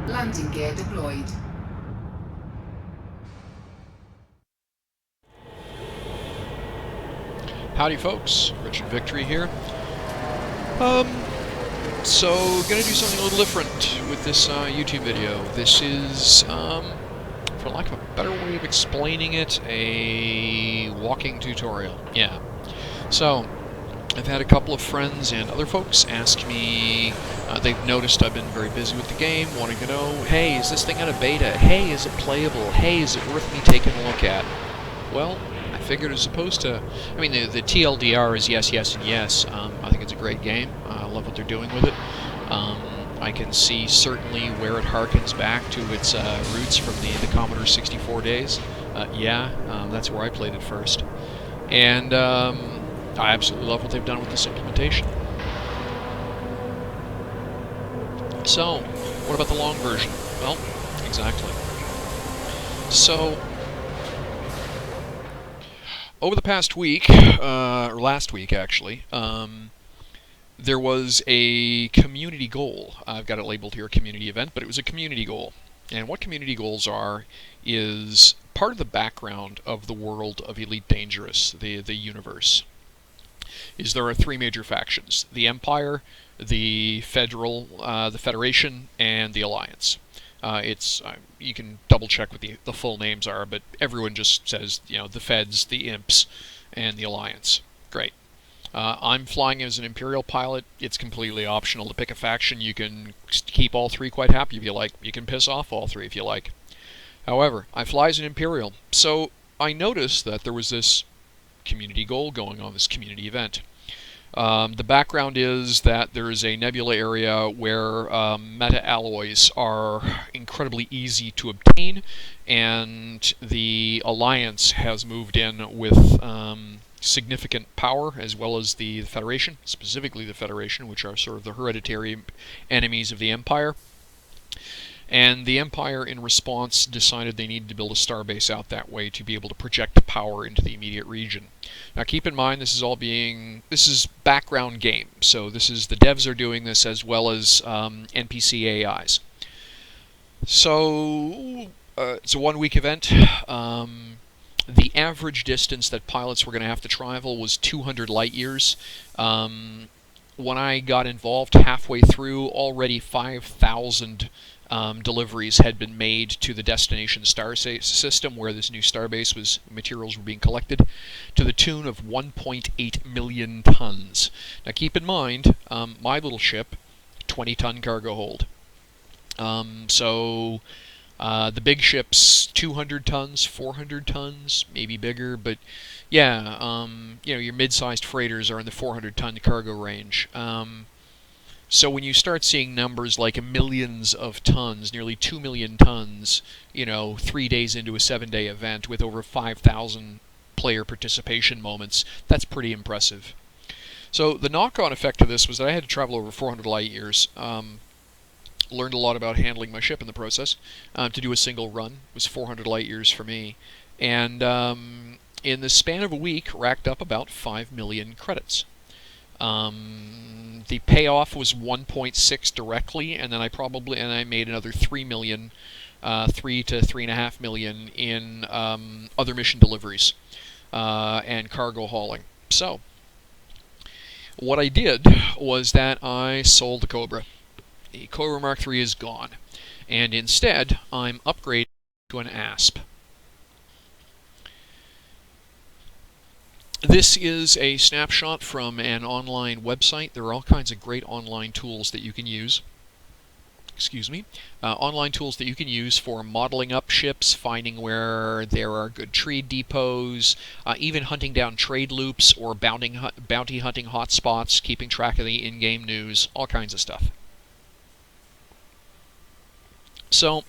Landing gear deployed. Howdy folks, Richard Victory here. So gonna do something a little different with this YouTube video. This is, for lack of a better way of explaining it, a walking tutorial. Yeah. So, I've had a couple of friends and other folks ask me, they've noticed I've been very busy with the game, wanting to know, hey, is this thing out of beta? Hey, is it playable? Hey, is it worth me taking a look at? Well, I figured as opposed to, I mean, the TLDR is yes, yes, and yes. I think it's a great game. I love what they're doing with it. I can see certainly where it harkens back to its roots from the Commodore 64 days. That's where I played it first. And I absolutely love what they've done with this implementation. So, what about the long version? Well, exactly. So, over the past week, or last week actually, there was a community goal. I've got it labeled here, community event, but it was a community goal. And what community goals are is part of the background of the world of Elite Dangerous, the universe. Is there are three major factions: the Empire, the Federation, and the Alliance. You can double check what the full names are, but everyone just says, you know, the Feds, the Imps, and the Alliance. Great. I'm flying as an Imperial pilot. It's completely optional to pick a faction. You can keep all three quite happy if you like. You can piss off all three if you like. However, I fly as an Imperial, so I noticed that there was this community goal going on, this community event. The background is that there is a nebula area where meta-alloys are incredibly easy to obtain, and the Alliance has moved in with significant power, as well as the Federation, specifically the Federation, which are sort of the hereditary enemies of the Empire. And the Empire, in response, decided they needed to build a starbase out that way to be able to project power into the immediate region. Now keep in mind, this is background game, so the devs are doing this as well as NPC AIs. So it's a one-week event. The average distance that pilots were going to have to travel was 200 light years. When I got involved halfway through, already 5,000 deliveries had been made to the destination star system where this new starbase materials were being collected, to the tune of 1.8 million tons. Now keep in mind, my little ship, 20-ton cargo hold. The big ships, 200 tons, 400 tons, maybe bigger, but yeah, your mid-sized freighters are in the 400-ton cargo range. So when you start seeing numbers like millions of tons, nearly 2 million tons, 3 days into a 7-day event with over 5,000 player participation moments. That's pretty impressive. So the knock-on effect of this was that I had to travel over 400 light years. Learned a lot about handling my ship in the process. To do a single run was 400 light years for me. And in the span of a week, racked up about 5 million credits. The payoff was 1.6 directly, and then I made another 3 million, 3 to 3.5 million in other mission deliveries and cargo hauling. So what I did was that I sold the Cobra. The Cobra Mark III is gone, and instead I'm upgrading to an ASP. This is a snapshot from an online website. There are all kinds of great online tools that you can use. Excuse me. Online tools that you can use for modeling up ships, finding where there are good trade depots, even hunting down trade loops or bounty hunting hotspots, keeping track of the in-game news, all kinds of stuff. So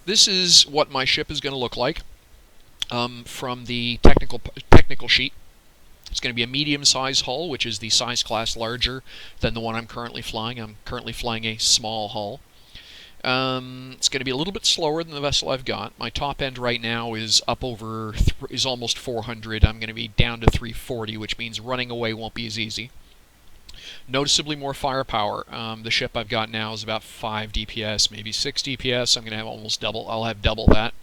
this is what my ship is going to look like from the technical sheet. It's going to be a medium-size hull, which is the size class larger than the one I'm currently flying. I'm currently flying a small hull. It's going to be a little bit slower than the vessel I've got. My top end right now is is almost 400. I'm going to be down to 340, which means running away won't be as easy. Noticeably more firepower. The ship I've got now is about 5 DPS, maybe 6 DPS. I'm going to have almost double. I'll have double that.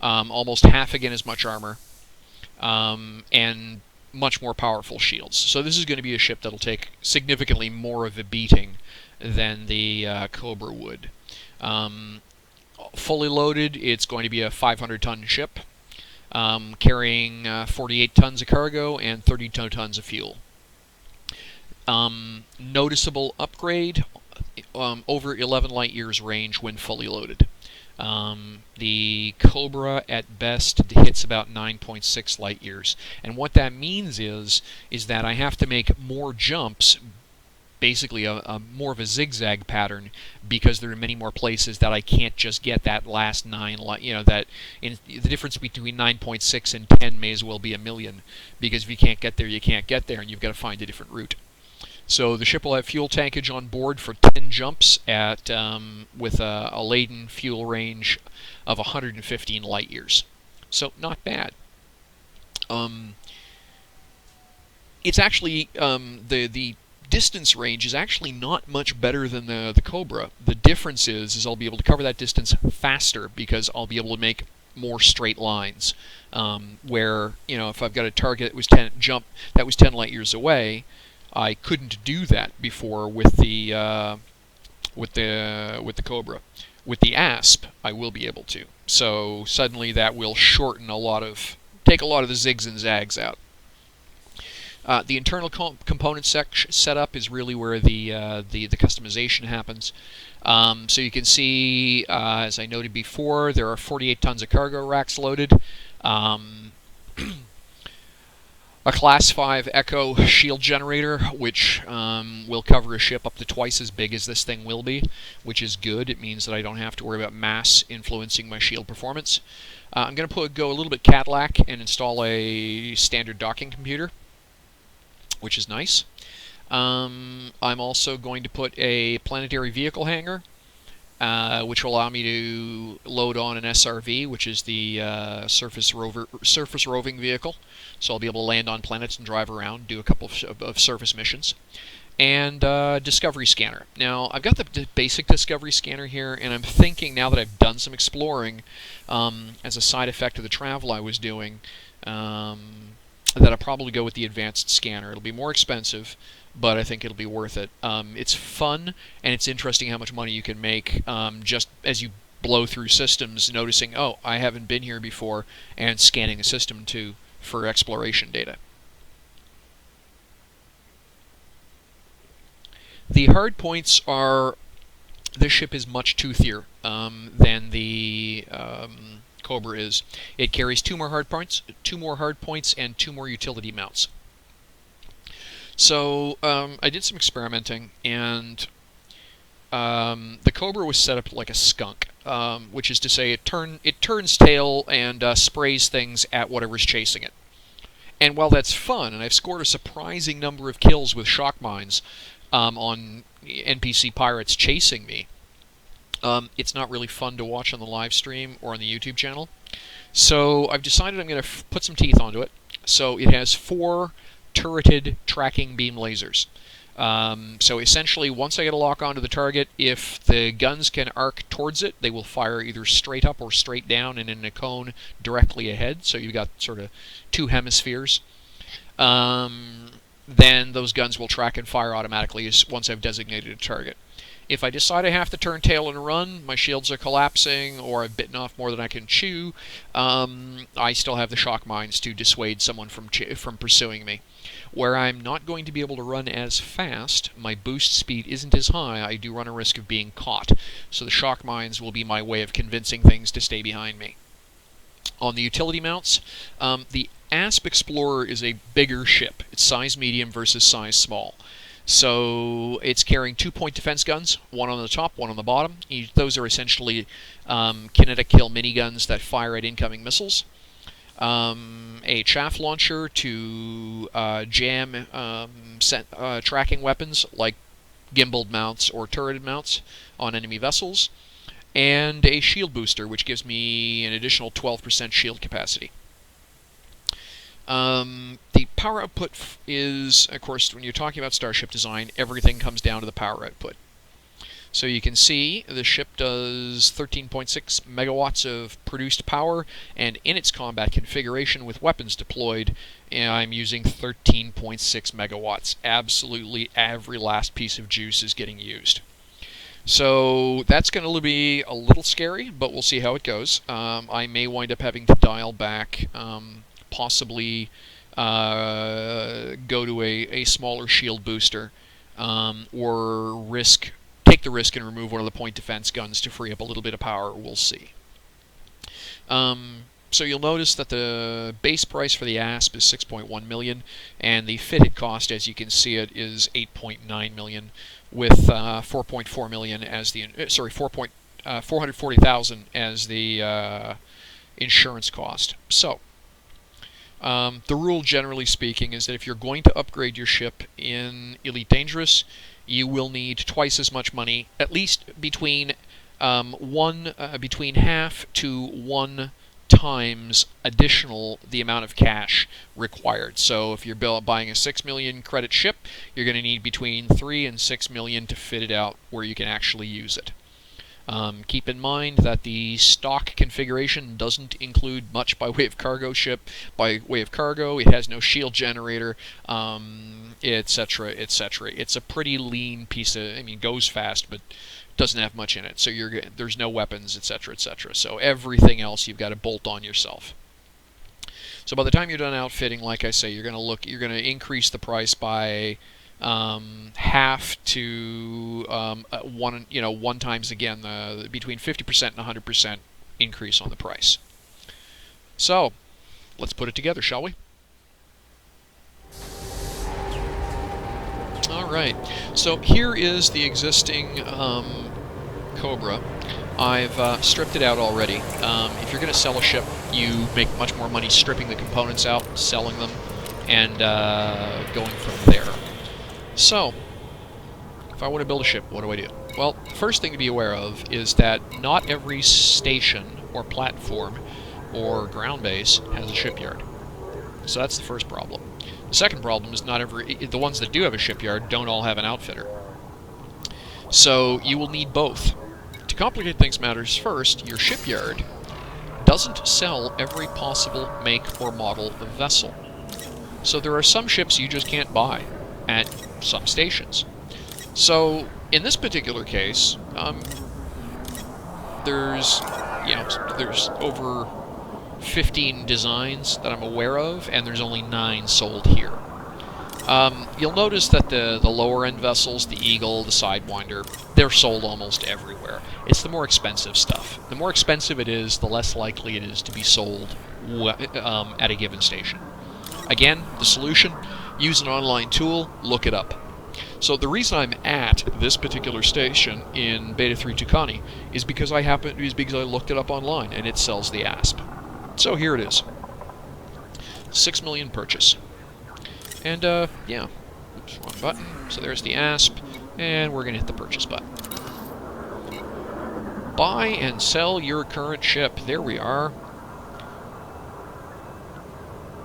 Almost half again as much armor. And much more powerful shields. So this is going to be a ship that'll take significantly more of a beating than the Cobra would. Fully loaded, it's going to be a 500-ton ship, carrying 48 tons of cargo and 32 tons of fuel. Noticeable upgrade, over 11 light years range when fully loaded. The Cobra at best hits about 9.6 light years, and what that means is that I have to make more jumps, basically more of a zigzag pattern, because there are many more places that I can't just get that last 9 light. The difference between 9.6 and 10 may as well be a million, because if you can't get there, you can't get there, and you've got to find a different route. So the ship will have fuel tankage on board for 10 jumps with a laden fuel range of 115 light years. So not bad. It's actually the distance range is actually not much better than the Cobra. The difference is I'll be able to cover that distance faster because I'll be able to make more straight lines. Where if I've got a target that was 10 light years away, I couldn't do that before with the Cobra. With the ASP, I will be able to. So suddenly that will shorten take a lot of the zigs and zags out. The internal component setup is really where the customization happens. So you can see, as I noted before, there are 48 tons of cargo racks loaded. A Class 5 Echo shield generator, which will cover a ship up to twice as big as this thing will be, which is good. It means that I don't have to worry about mass influencing my shield performance. I'm going to go a little bit Cadillac and install a standard docking computer, which is nice. I'm also going to put a planetary vehicle hangar, which will allow me to load on an SRV, which is the surface roving vehicle. So I'll be able to land on planets and drive around, do a couple of surface missions. And Discovery Scanner. Now, I've got the basic Discovery Scanner here, and I'm thinking, now that I've done some exploring, as a side effect of the travel I was doing, that I'll probably go with the advanced scanner. It'll be more expensive, but I think it'll be worth it. It's fun, and it's interesting how much money you can make just as you blow through systems, noticing, oh, I haven't been here before, and scanning a system for exploration data. The hard points are this ship is much toothier than the Cobra is. It carries two more hard points, and 2 more utility mounts. So I did some experimenting, and the Cobra was set up like a skunk, which is to say it turns tail and sprays things at whatever's chasing it. And while that's fun, and I've scored a surprising number of kills with shock mines on NPC pirates chasing me, it's not really fun to watch on the live stream or on the YouTube channel. So I've decided I'm going to put some teeth onto it. So it has 4 turreted tracking beam lasers. So essentially, once I get a lock onto the target, if the guns can arc towards it, they will fire either straight up or straight down and in a cone directly ahead. So you've got sort of 2 hemispheres. Then those guns will track and fire automatically once I've designated a target. If I decide I have to turn tail and run, my shields are collapsing, or I've bitten off more than I can chew, I still have the shock mines to dissuade someone from pursuing me. Where I'm not going to be able to run as fast, my boost speed isn't as high, I do run a risk of being caught. So the shock mines will be my way of convincing things to stay behind me. On the utility mounts, the Asp Explorer is a bigger ship. It's size medium versus size small. So it's carrying 2-point defense guns, one on the top, one on the bottom. Those are essentially kinetic kill miniguns that fire at incoming missiles. A chaff launcher to jam tracking weapons like gimbaled mounts or turreted mounts on enemy vessels. And a shield booster, which gives me an additional 12% shield capacity. The power output is, of course, when you're talking about Starship design, everything comes down to the power output. So you can see the ship does 13.6 megawatts of produced power, and in its combat configuration with weapons deployed, I'm using 13.6 megawatts. Absolutely every last piece of juice is getting used. So that's going to be a little scary, but we'll see how it goes. I may wind up having to dial back, possibly go to a smaller shield booster, or take the risk and remove one of the point defense guns to free up a little bit of power. We'll see. So you'll notice that the base price for the ASP is 6.1 million, and the fitted cost, as you can see it, is 8.9 million, with 4.4 million as the 440,000 as the insurance cost. So the rule, generally speaking, is that if you're going to upgrade your ship in Elite Dangerous, you will need twice as much money, at least between between half to 1 times additional the amount of cash required. So if you're buying a 6 million credit ship, you're going to need between 3 and 6 million to fit it out where you can actually use it. Keep in mind that the stock configuration doesn't include much by way of cargo ship, by way of cargo. It has no shield generator, etc., etc. It's a pretty lean piece of, I mean, goes fast, but doesn't have much in it. So there's no weapons, etc., etc. So everything else you've got to bolt on yourself. So by the time you're done outfitting, like I say, you're going to increase the price by half to 1 times again, between 50% and 100% increase on the price. So let's put it together, shall we? Alright, so here is the existing Cobra. I've stripped it out already. If you're going to sell a ship, you make much more money stripping the components out, selling them, and going from there. So, if I want to build a ship, what do I do? Well, first thing to be aware of is that not every station or platform or ground base has a shipyard. So that's the first problem. The second problem is the ones that do have a shipyard don't all have an outfitter. So you will need both. To complicate things matters first, your shipyard doesn't sell every possible make or model of vessel. So there are some ships you just can't buy at some stations. So in this particular case, there's over 15 designs that I'm aware of, and there's only 9 sold here. You'll notice that the lower end vessels, the Eagle, the Sidewinder, they're sold almost everywhere. It's the more expensive stuff. The more expensive it is, the less likely it is to be sold at a given station. Again, the solution: use an online tool, look it up. So the reason I'm at this particular station in Beta 3 Tucani is because I looked it up online, and it sells the ASP. So here it is. 6 million purchase. And, yeah. Oops, wrong button. So there's the ASP, and we're going to hit the purchase button. Buy and sell your current ship. There we are.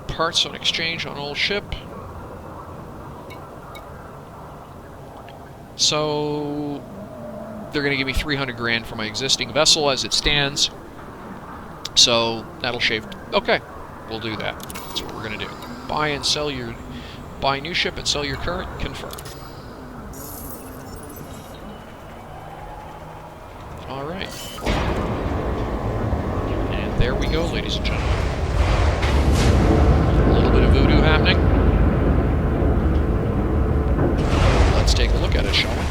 Parts on exchange on all ship. So they're going to give me 300 grand for my existing vessel as it stands. So that'll shave. Okay, we'll do that. That's what we're going to do. Buy and sell your... Buy new ship and sell your current. Confirm. Alright. And there we go, ladies and gentlemen. A little bit of voodoo happening. Let's take a look at it, shall we?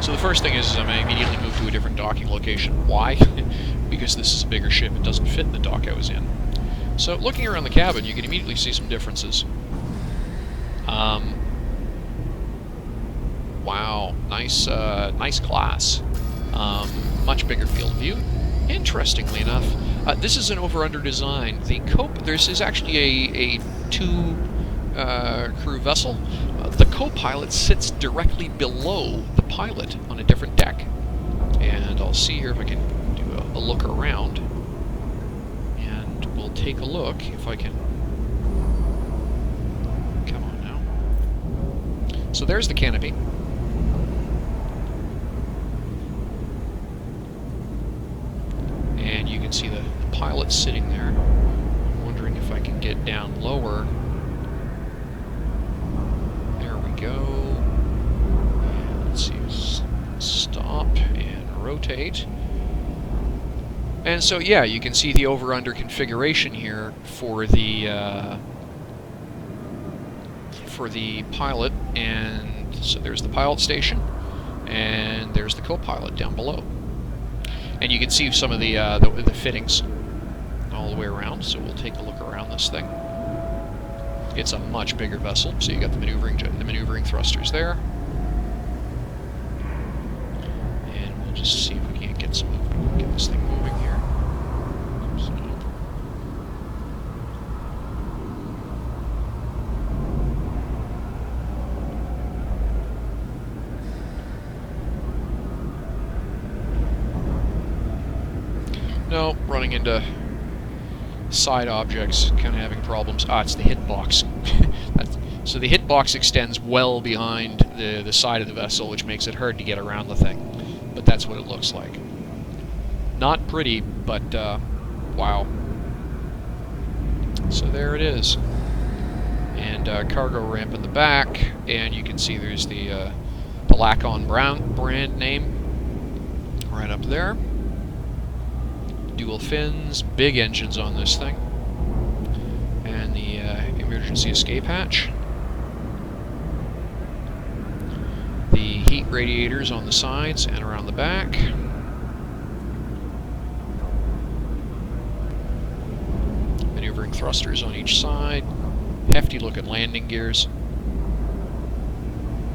So the first thing is I'm going to immediately move to a different docking location. Why? Because this is a bigger ship. It doesn't fit in the dock I was in. So looking around the cabin, you can immediately see some differences. Wow, nice class. Much bigger field of view. Interestingly enough, this is an over-under design. The this is actually a two-crew vessel. The co-pilot sits directly below the pilot on a different deck. And I'll see here if I can do a look around. And we'll take a look if I can... Come on now. So there's the canopy. And you can see the pilot sitting there. I'm wondering if I can get down lower. There we go. And let's see. Stop and rotate. And so, yeah, you can see the over-under configuration here for the pilot. And so there's the pilot station, and there's the co-pilot down below. And you can see some of the fittings all the way around. So we'll take a look around this thing. It's a much bigger vessel, so you got the maneuvering thrusters there. And we'll just see if we can't get this thing moving here. So. No, running into side objects, kind of having problems. Ah, it's the hitbox. So the hitbox extends well behind the side of the vessel, which makes it hard to get around the thing. But that's what it looks like. Not pretty, but wow. So there it is. And cargo ramp in the back, and you can see there's the Lacon brand name right up there. Dual fins, big engines on this thing, and the emergency escape hatch. The heat radiators on the sides and around the back. Maneuvering thrusters on each side. Hefty looking landing gears.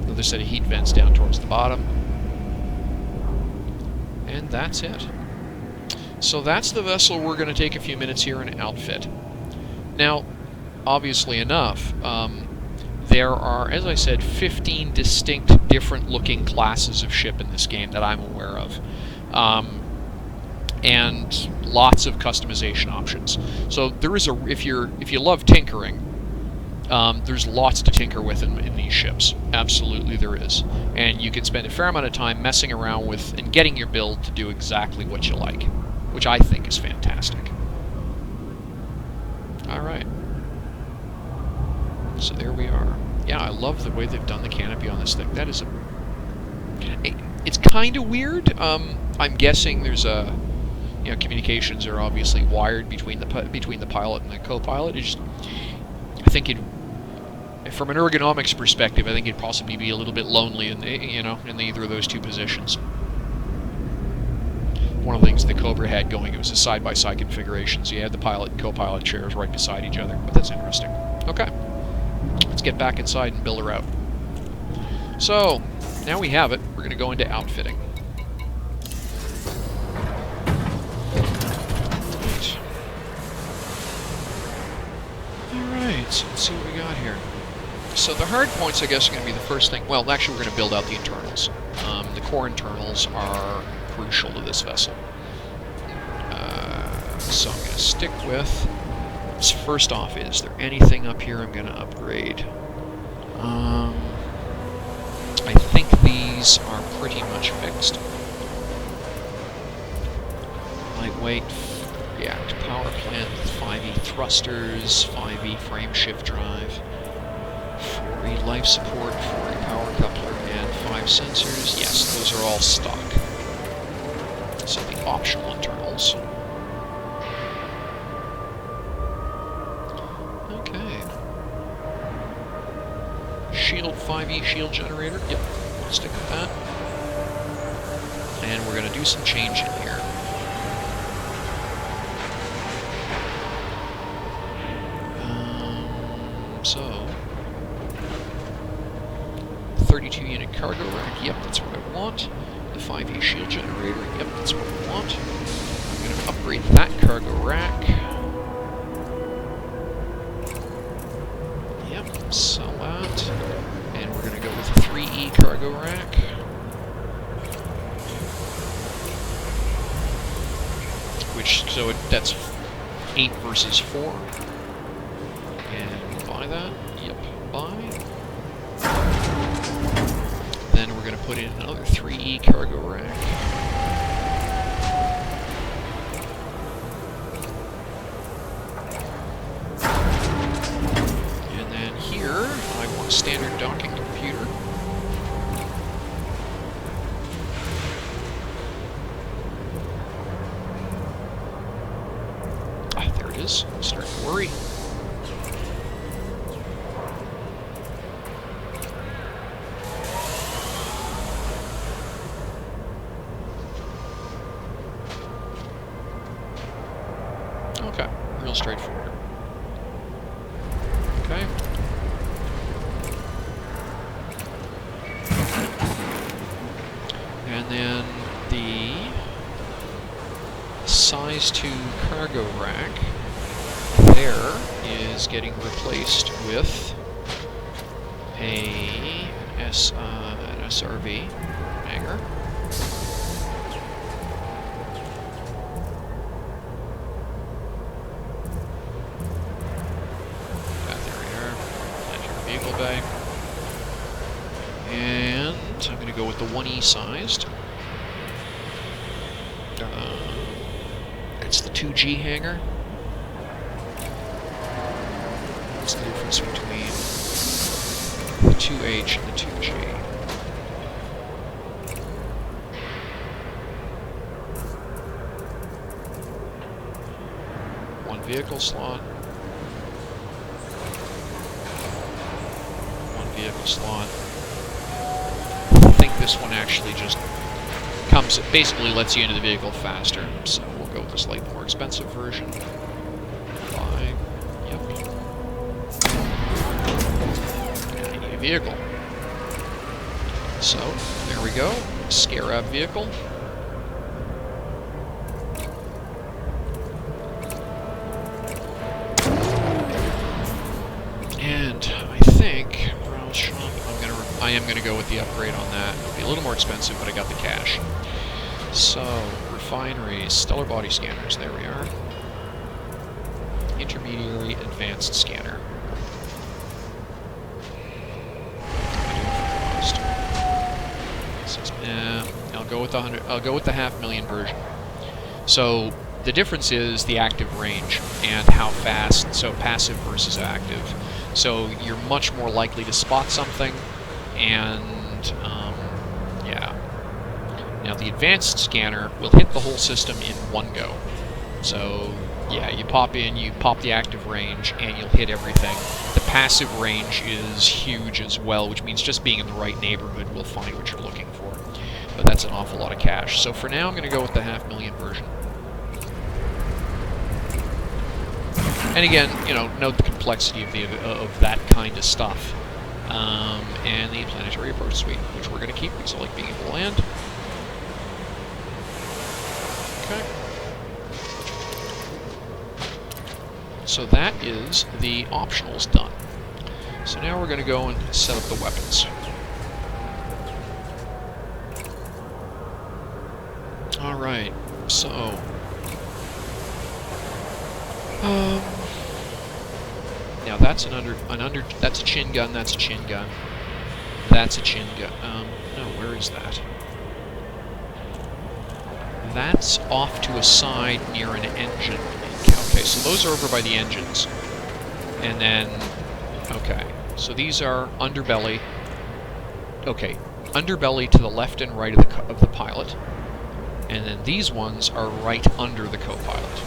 Another set of heat vents down towards the bottom. And that's it. So that's the vessel we're going to take a few minutes here and outfit. Now, obviously enough, there are, as I said, 15 distinct different looking classes of ship in this game that I'm aware of. And lots of customization options. So there is if you love tinkering, there's lots to tinker with in these ships. Absolutely there is. And you can spend a fair amount of time messing around with and getting your build to do exactly what you like, which I think is fantastic. Alright. So there we are. Yeah, I love the way they've done the canopy on this thing. That is it's kind of weird. I'm guessing there's communications are obviously wired between the pilot and the co-pilot. I think from an ergonomics perspective, I think it'd possibly be a little bit lonely in either of those two positions. One of the things the Cobra had going, it was a side-by-side configuration, so you had the pilot and co-pilot chairs right beside each other, but that's interesting. Okay, let's get back inside and build her out. So, now we have it, we're going to go into outfitting. so let's see what we got here. So the hard points, I guess, are going to be the first thing. Well, actually, we're going to build out the internals. The core internals are crucial to this vessel. So I'm going to stick with... So first off, is there anything up here I'm going to upgrade? I think these are pretty much fixed. Lightweight, react power plant, 5E thrusters, 5E frame shift drive, 4E life support, 4E power coupler, and 5 sensors. Yes, those are all stock. So the optional internals. Okay. Shield, 5E shield generator. Yep, we'll stick with that. And we're going to do some change in here. So, 32 unit cargo rack, yep, that's what I want. The 5E shield generator, yep, that's what I want. I'm going to upgrade that cargo rack. Yep, sell that. And we're going to go with a 3E cargo rack. So that's 8 versus 4. And buy that. Yep, buy. Then we're going to put in another 3E cargo rack. And then here, I want a standard docking computer. Ah, there it is. I'm starting to worry. Okay, real straightforward. Okay. And then the size 2 cargo rack there is getting replaced with an SRV hangar. Vehicle bay. And I'm going to go with the 1E sized. It's the 2G hangar. What's the difference between the 2H and the 2G? One vehicle slot. Vehicle slot. I think this one actually just comes, it basically lets you into the vehicle faster, so we'll go with the slightly more expensive version. Buy. Yep. I need a vehicle. So, there we go. Scarab vehicle. And I think I am going to go with the upgrade on that. It'll be a little more expensive, but I got the cash. So, refineries, stellar body scanners, there we are. Intermediary advanced scanner. I'll go with the 500,000 version. So the difference is the active range and how fast. So passive versus active. So you're much more likely to spot something. And, yeah. Now, the advanced scanner will hit the whole system in one go. So, yeah, you pop in, you pop the active range, and you'll hit everything. The passive range is huge as well, which means just being in the right neighborhood will find what you're looking for. But that's an awful lot of cash. So for now, I'm going to go with the 500,000 version. And again, you know, note the complexity of that kind of stuff. And the planetary approach suite, which we're going to keep because I like being able to land. Okay. So that is the optionals done. So now we're going to go and set up the weapons. Alright, so... now that's that's a chin gun, that's a chin gun. That's a chin gun. No, where is that? That's off to a side near an engine. Okay, so those are over by the engines. And then, okay, so these are underbelly. Okay, underbelly to the left and right of the pilot. And then these ones are right under the co-pilot.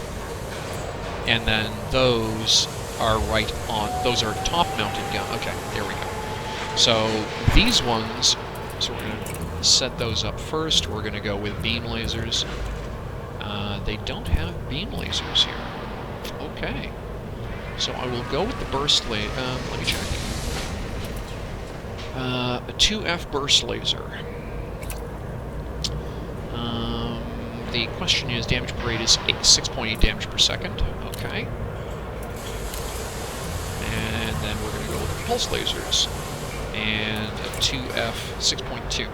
And then those are right on, those are top-mounted gun. Okay, there we go. So these ones, so we're going to set those up first. We're going to go with beam lasers. They don't have beam lasers here. Okay. So I will go with the burst laser. Let me check. A 2F burst laser. The question is, damage per rate is 6.8 damage per second. Okay. And then we're going to go with the pulse lasers. And a 2F 6.2.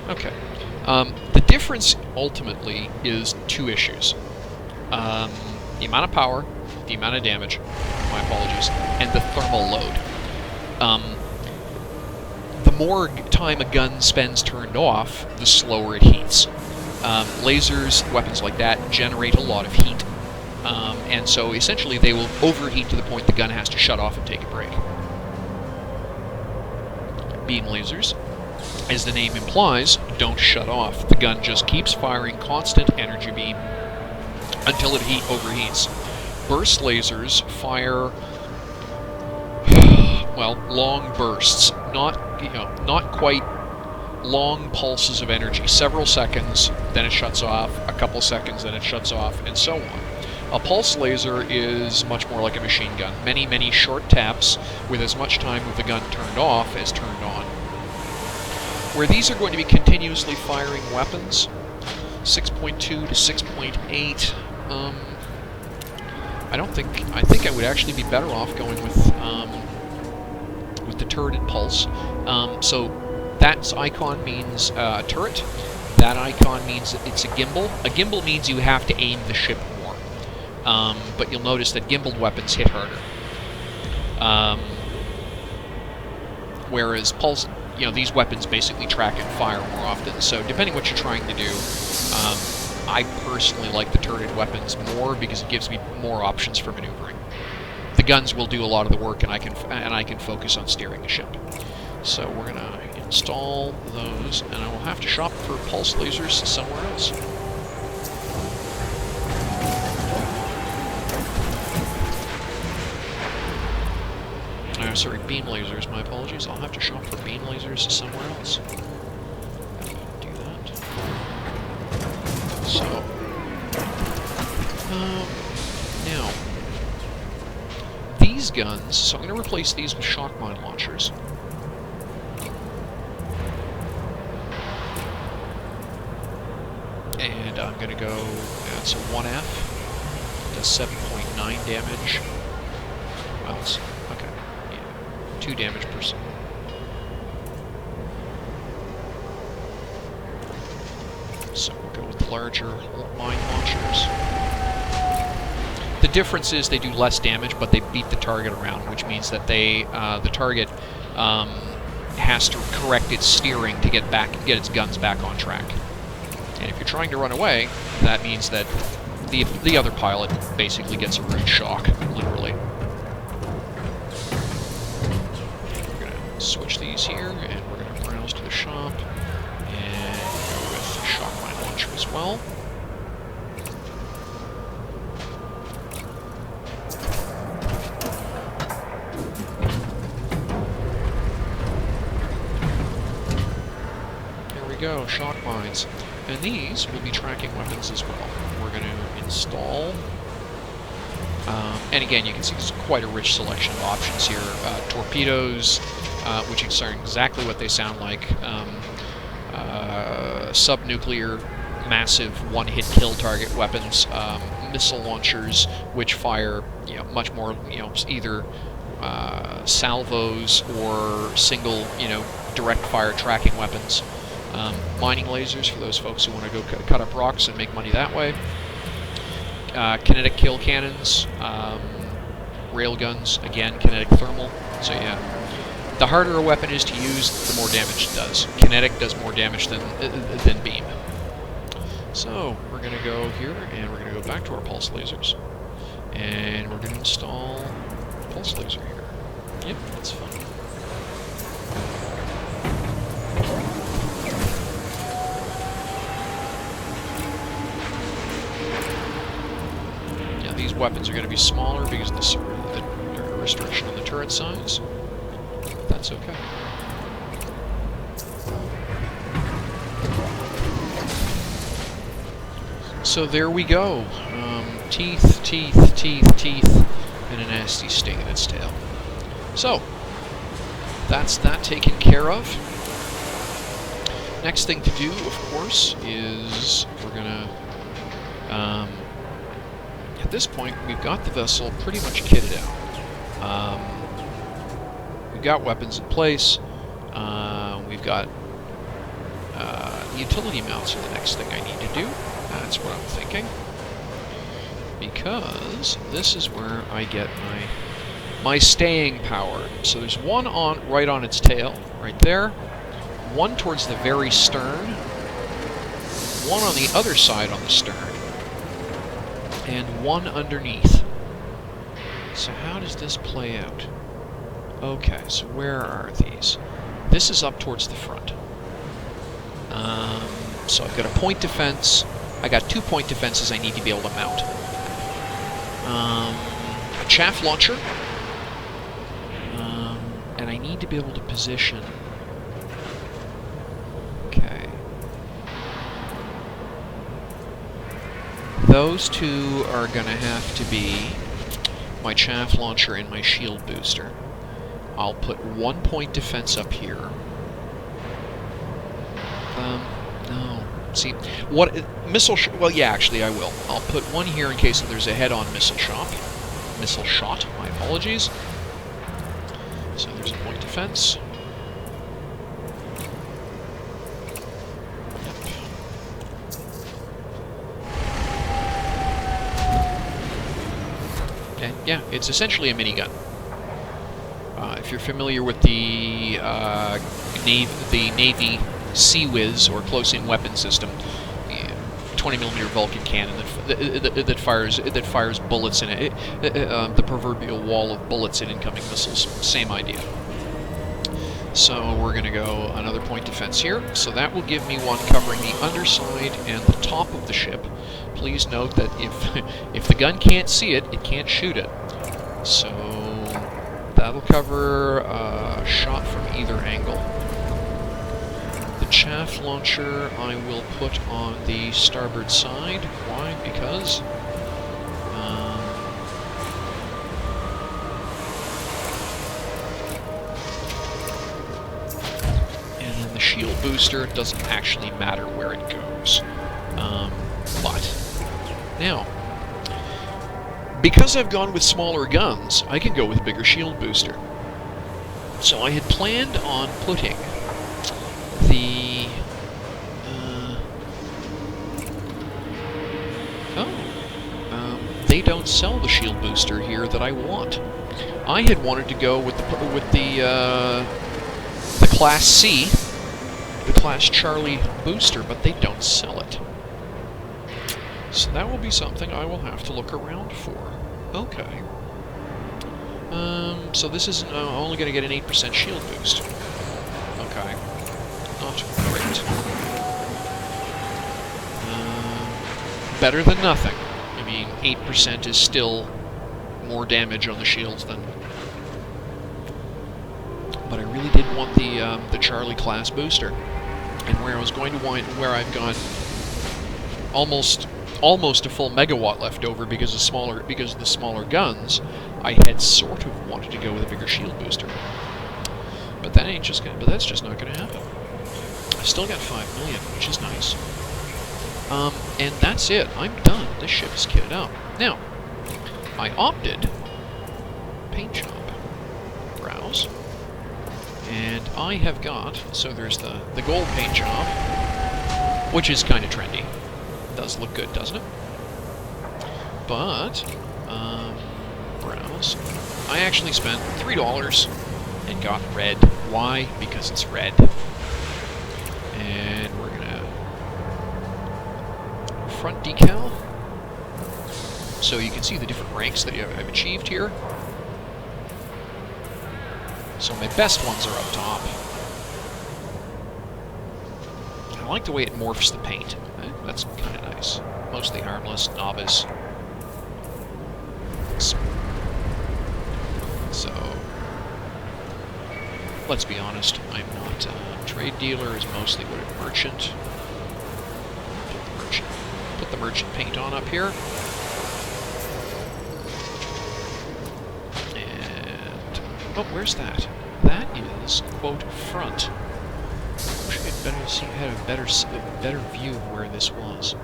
Okay. The difference, ultimately, is two issues. The amount of power, the amount of damage, my apologies, and the thermal load. The more time a gun spends turned off, the slower it heats. Lasers, weapons like that, generate a lot of heat. And so, essentially, they will overheat to the point the gun has to shut off and take a break. Beam lasers, as the name implies, don't shut off. The gun just keeps firing constant energy beam until it overheats. Burst lasers fire, well, long bursts, not quite long pulses of energy. Several seconds, then it shuts off. A couple seconds, then it shuts off, and so on. A pulse laser is much more like a machine gun. Many, many short taps with as much time with the gun turned off as turned on. Where these are going to be continuously firing weapons, 6.2 to 6.8, I think I would actually be better off going with the turreted pulse. So that icon means turret. That icon means it's a gimbal. A gimbal means you have to aim the ship more. But you'll notice that gimbaled weapons hit harder. Whereas pulse, these weapons basically track and fire more often. So depending what you're trying to do, I personally like the turreted weapons more because it gives me more options for maneuvering. The guns will do a lot of the work, and I can focus on steering the ship. So we're gonna install those, and I will have to shop for pulse lasers somewhere else. Sorry, beam lasers, my apologies. I'll have to shop for beam lasers somewhere else. Do that. So, now, these guns, so I'm going to replace these with shock mine launchers. And I'm going to go, that's a 1F, does 7.9 damage. Well, it's, okay. 2 damage per second. So we'll go with the larger mine launchers. The difference is they do less damage, but they beat the target around, which means that the target has to correct its steering to get its guns back on track. And if you're trying to run away, that means that the other pilot basically gets a rude shock, literally. Switch these here, and we're going to browse to the shop, and go with shock mine launcher as well. There we go, shock mines. And these will be tracking weapons as well. We're going to install... and again, you can see there's quite a rich selection of options here. Torpedoes, which are exactly what they sound like. Sub-nuclear, massive one-hit kill target weapons. missile launchers, which fire, much more, either salvos or single, direct fire tracking weapons. Mining lasers for those folks who want to go cut up rocks and make money that way. Kinetic kill cannons, railguns, again, kinetic thermal. So yeah, the harder a weapon is to use, the more damage it does. Kinetic does more damage than beam. So we're going to go here, and we're going to go back to our pulse lasers, and we're going to install pulse laser here. Yep, that's fine. Yeah, these weapons are going to be smaller because of the restriction on the turret size. But that's okay. So there we go. Teeth, teeth, teeth, teeth, and a nasty sting in its tail. So, that's that taken care of. Next thing to do, of course, is we're gonna, at this point, we've got the vessel pretty much kitted out. We've got weapons in place. We've got utility mounts are the next thing I need to do. That's what I'm thinking. Because this is where I get my staying power. So there's one right on its tail, right there. One towards the very stern. One on the other side on the stern. And one underneath. So how does this play out? Okay, so where are these? This is up towards the front. So I've got a point defense. I got 2 point defenses I need to be able to mount. A chaff launcher. And I need to be able to position. Okay. Those two are going to have to be my chaff launcher and my shield booster. I'll put 1 point defense up here. No. See, what well, yeah, actually, I will. I'll put one here in case there's a head-on missile shot. My apologies. So there's a point defense. Yep. And yeah, it's essentially a minigun. If you're familiar with the Navy Sea-Wiz, or close-in weapon system, 20mm Vulcan cannon that fires bullets in it, the proverbial wall of bullets in incoming missiles. Same idea. So we're going to go another point defense here. So that will give me one covering the underside and the top of the ship. Please note that if the gun can't see it, it can't shoot it. So that'll cover a shot from either angle. Chaff launcher I will put on the starboard side. Why? Because and then the shield booster, it doesn't actually matter where it goes. But now, because I've gone with smaller guns, I can go with bigger shield booster. So I had planned on putting the they don't sell the shield booster here that I want. I had wanted to go with the Class C, the Class Charlie booster, but they don't sell it. So that will be something I will have to look around for. Okay. So this is only going to get an 8% shield boost. Okay. Not great. Better than nothing. I mean, 8% is still more damage on the shields than... But I really did want the Charlie class booster. And where I was going to wind, where I've got almost a full megawatt left over because of the smaller guns, I had sort of wanted to go with a bigger shield booster. But that's just not gonna happen. I've still got 5 million, which is nice. And that's it. I'm done. This ship is kitted out. Now, I opted paint job. Browse. And I have got, so there's the gold paint job, which is kind of trendy. Does look good, doesn't it? But, browse. I actually spent $3 and got red. Why? Because it's red. And we're gonna front decal. So you can see the different ranks that I've achieved here. So my best ones are up top. I like the way it morphs the paint. That's kind of nice. Mostly harmless, novice. So, let's be honest, I'm not a trade dealer, is mostly what a merchant. Put the merchant paint on up here. And, oh, where's that? That is, quote, front. I wish I had a better view of where this was.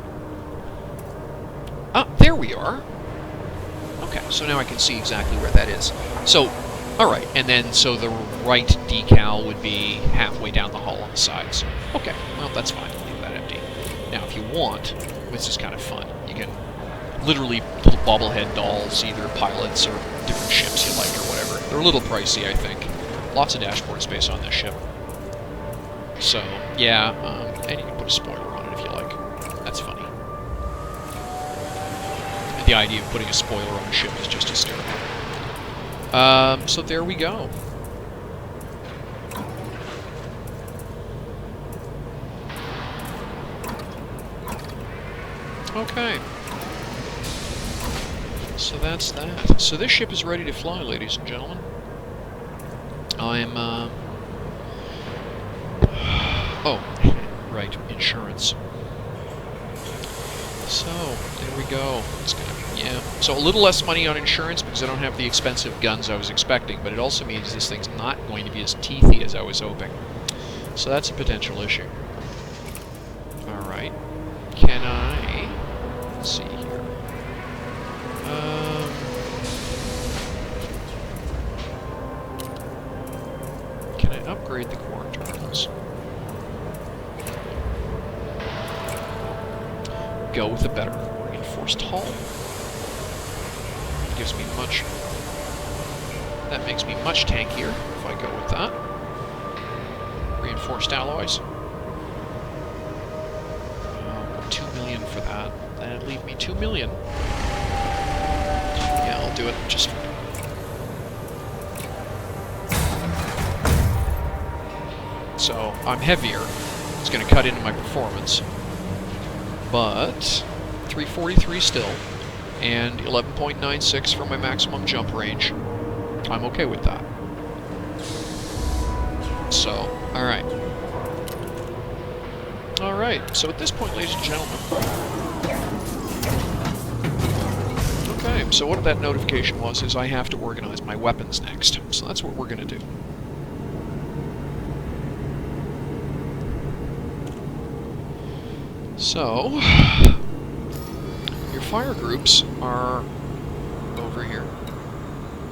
Ah, there we are. Okay, so now I can see exactly where that is. So, alright, and then, so the right decal would be halfway down the hull on the sides. Okay, well, that's fine. Leave that empty. Now, if you want, this is kind of fun. You can literally pull bobblehead dolls, either pilots or different ships you like or whatever. They're a little pricey, I think. Lots of dashboard space on this ship. So, yeah, and you can put a spoiler on it if you like. That's funny. The idea of putting a spoiler on a ship is just hysterical. So there we go. Okay. So that's that. So this ship is ready to fly, ladies and gentlemen. I'm, oh, right, insurance. So, there we go. It's gonna be, yeah. So a little less money on insurance because I don't have the expensive guns I was expecting, but it also means this thing's not going to be as teethy as I was hoping. So that's a potential issue. Alright. Can I... let's see here. Can I upgrade the quarter terminals? Go with a better reinforced hull. Gives me much... that makes me much tankier if I go with that. Reinforced alloys. 2 million for that. That'd leave me 2 million. Yeah, I'll do it just... so, I'm heavier. It's going to cut into my performance. But 343 still, and 11.96 for my maximum jump range. I'm okay with that. So, alright. Alright, so at this point, ladies and gentlemen... okay, so what that notification was is I have to organize my weapons next. So that's what we're going to do. So, your fire groups are over here.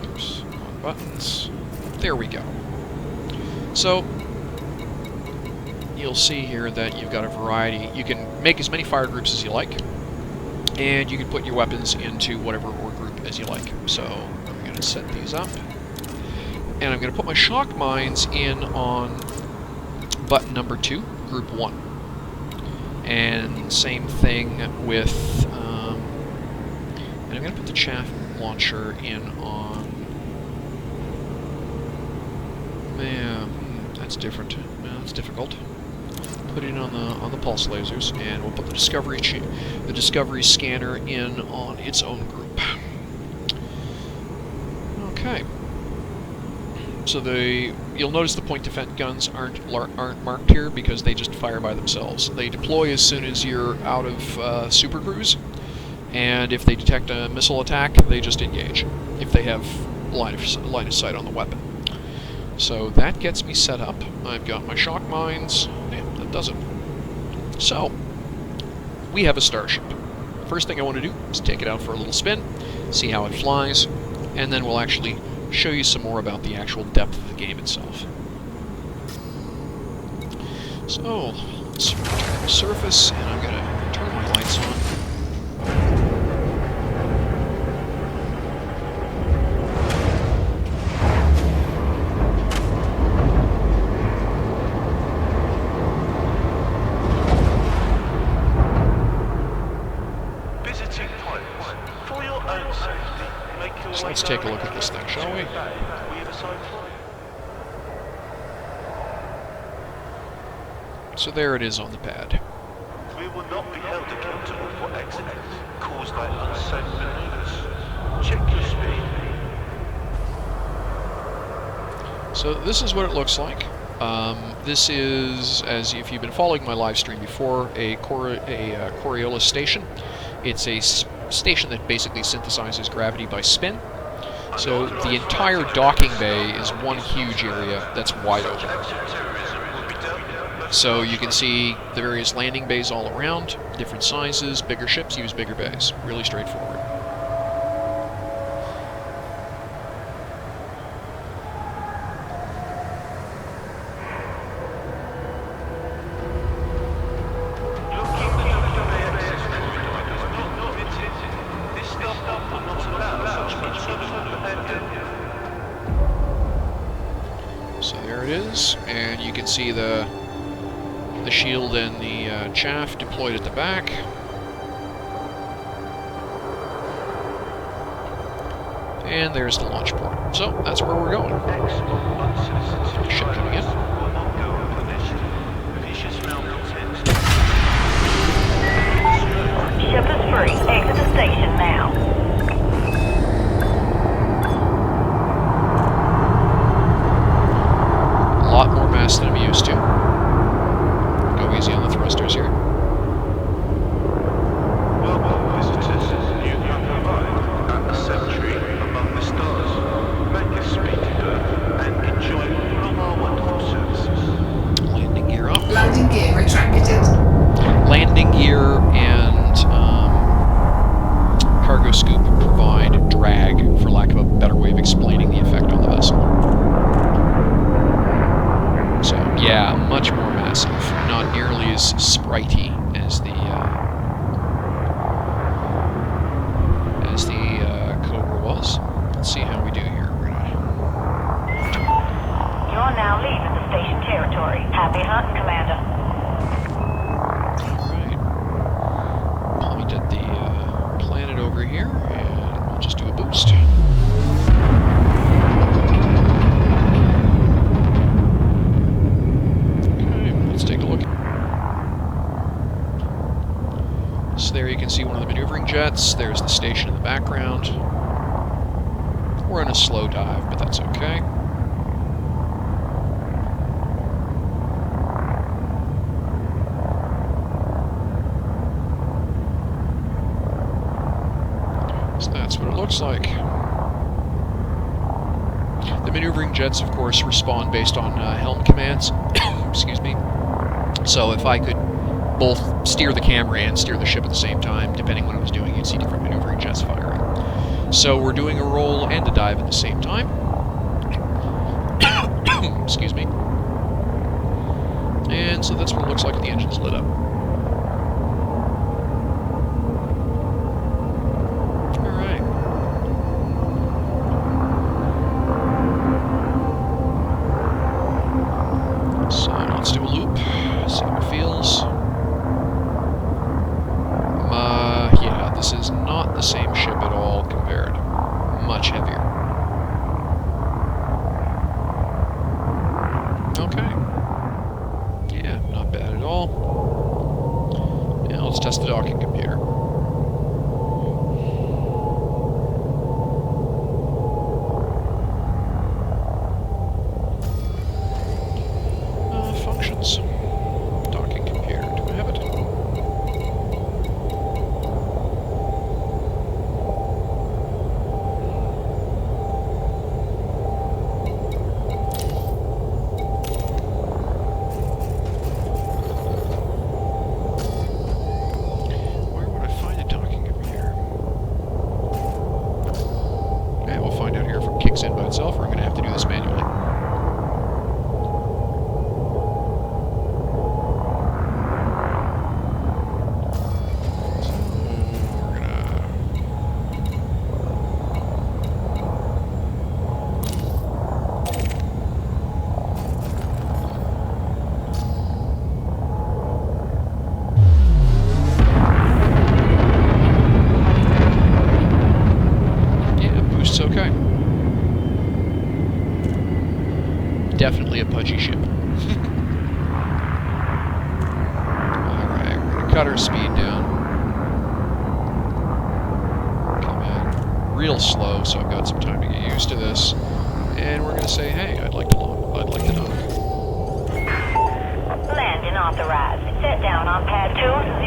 Oops, wrong buttons. There we go. So, you'll see here that you've got a variety. You can make as many fire groups as you like, and you can put your weapons into whatever ore group as you like. So, I'm going to set these up, and I'm going to put my shock mines in on button number 2, group 1. And same thing with, and I'm going to put the chaff launcher in on, yeah, that's different, that's difficult. Put it on the pulse lasers, and we'll put the discovery scanner in on its own group. Okay. So you'll notice the point defense guns aren't marked here because they just fire by themselves. They deploy as soon as you're out of super cruise, and if they detect a missile attack, they just engage. If they have line of sight on the weapon. So that gets me set up. I've got my shock mines. Yeah, that does it. So we have a Starship. First thing I want to do is take it out for a little spin, see how it flies, and then we'll actually show you some more about the actual depth of the game itself. So, let's return the surface, and I'm going to turn my lights on. So let's take a look at this thing, shall we? So there it is on the pad. We will not be held accountable for accidents caused by unsafe maneuvers. Check your speed. So this is what it looks like. This is, as if you've been following my live stream before, a Coriolis station. It's a station that basically synthesizes gravity by spin. So the entire docking bay is one huge area that's wide open. So you can see the various landing bays all around, different sizes, bigger ships use bigger bays. Really straightforward. So there it is, and you can see the shield and the chaff deployed at the back. And there's the launch port. So that's where we're going. Ship coming in. Ship is free. Exit the station now. A lot more mass than I'm used to. Go easy on the thrusters here. Welcome, visitors. You have arrived at the cemetery among the stars. Make a speedy berth and enjoy all of our wonderful services. Landing gear up. Landing gear retracted. Landing gear and cargo scoop provide drag, for lack of a better way of explaining the effect on the vessel. So, yeah, much more massive. Not nearly as spritey as the Cobra was. Let's see how we do here. We're gonna... You're now leaving the station territory. Happy hunting, Commander. Alright. Point at the planet over here, and we'll just do a boost. Take a look. So there you can see one of the maneuvering jets. There's the station in the background. We're in a slow dive, but that's okay. So that's what it looks like. The maneuvering jets, of course, respond based on helm commands. Excuse me. So if I could both steer the camera and steer the ship at the same time, depending on what I was doing, you'd see different maneuvering jets firing. So we're doing a roll and a dive at the same time. Excuse me. And so that's what it looks like with the engines lit up. Alright. So let's do a loop. See how it feels. Yeah, this is not the same ship at all compared. Much heavier. Okay. Yeah, not bad at all. Now let's test the docking computer. Functions. Docking computer. Do I have it? definitely a pudgy ship. Alright, we're going to cut our speed down. Come in real slow, so I've got some time to get used to this. And we're going to say, hey, I'd like to dock. Landing authorized. Set down on pad 20.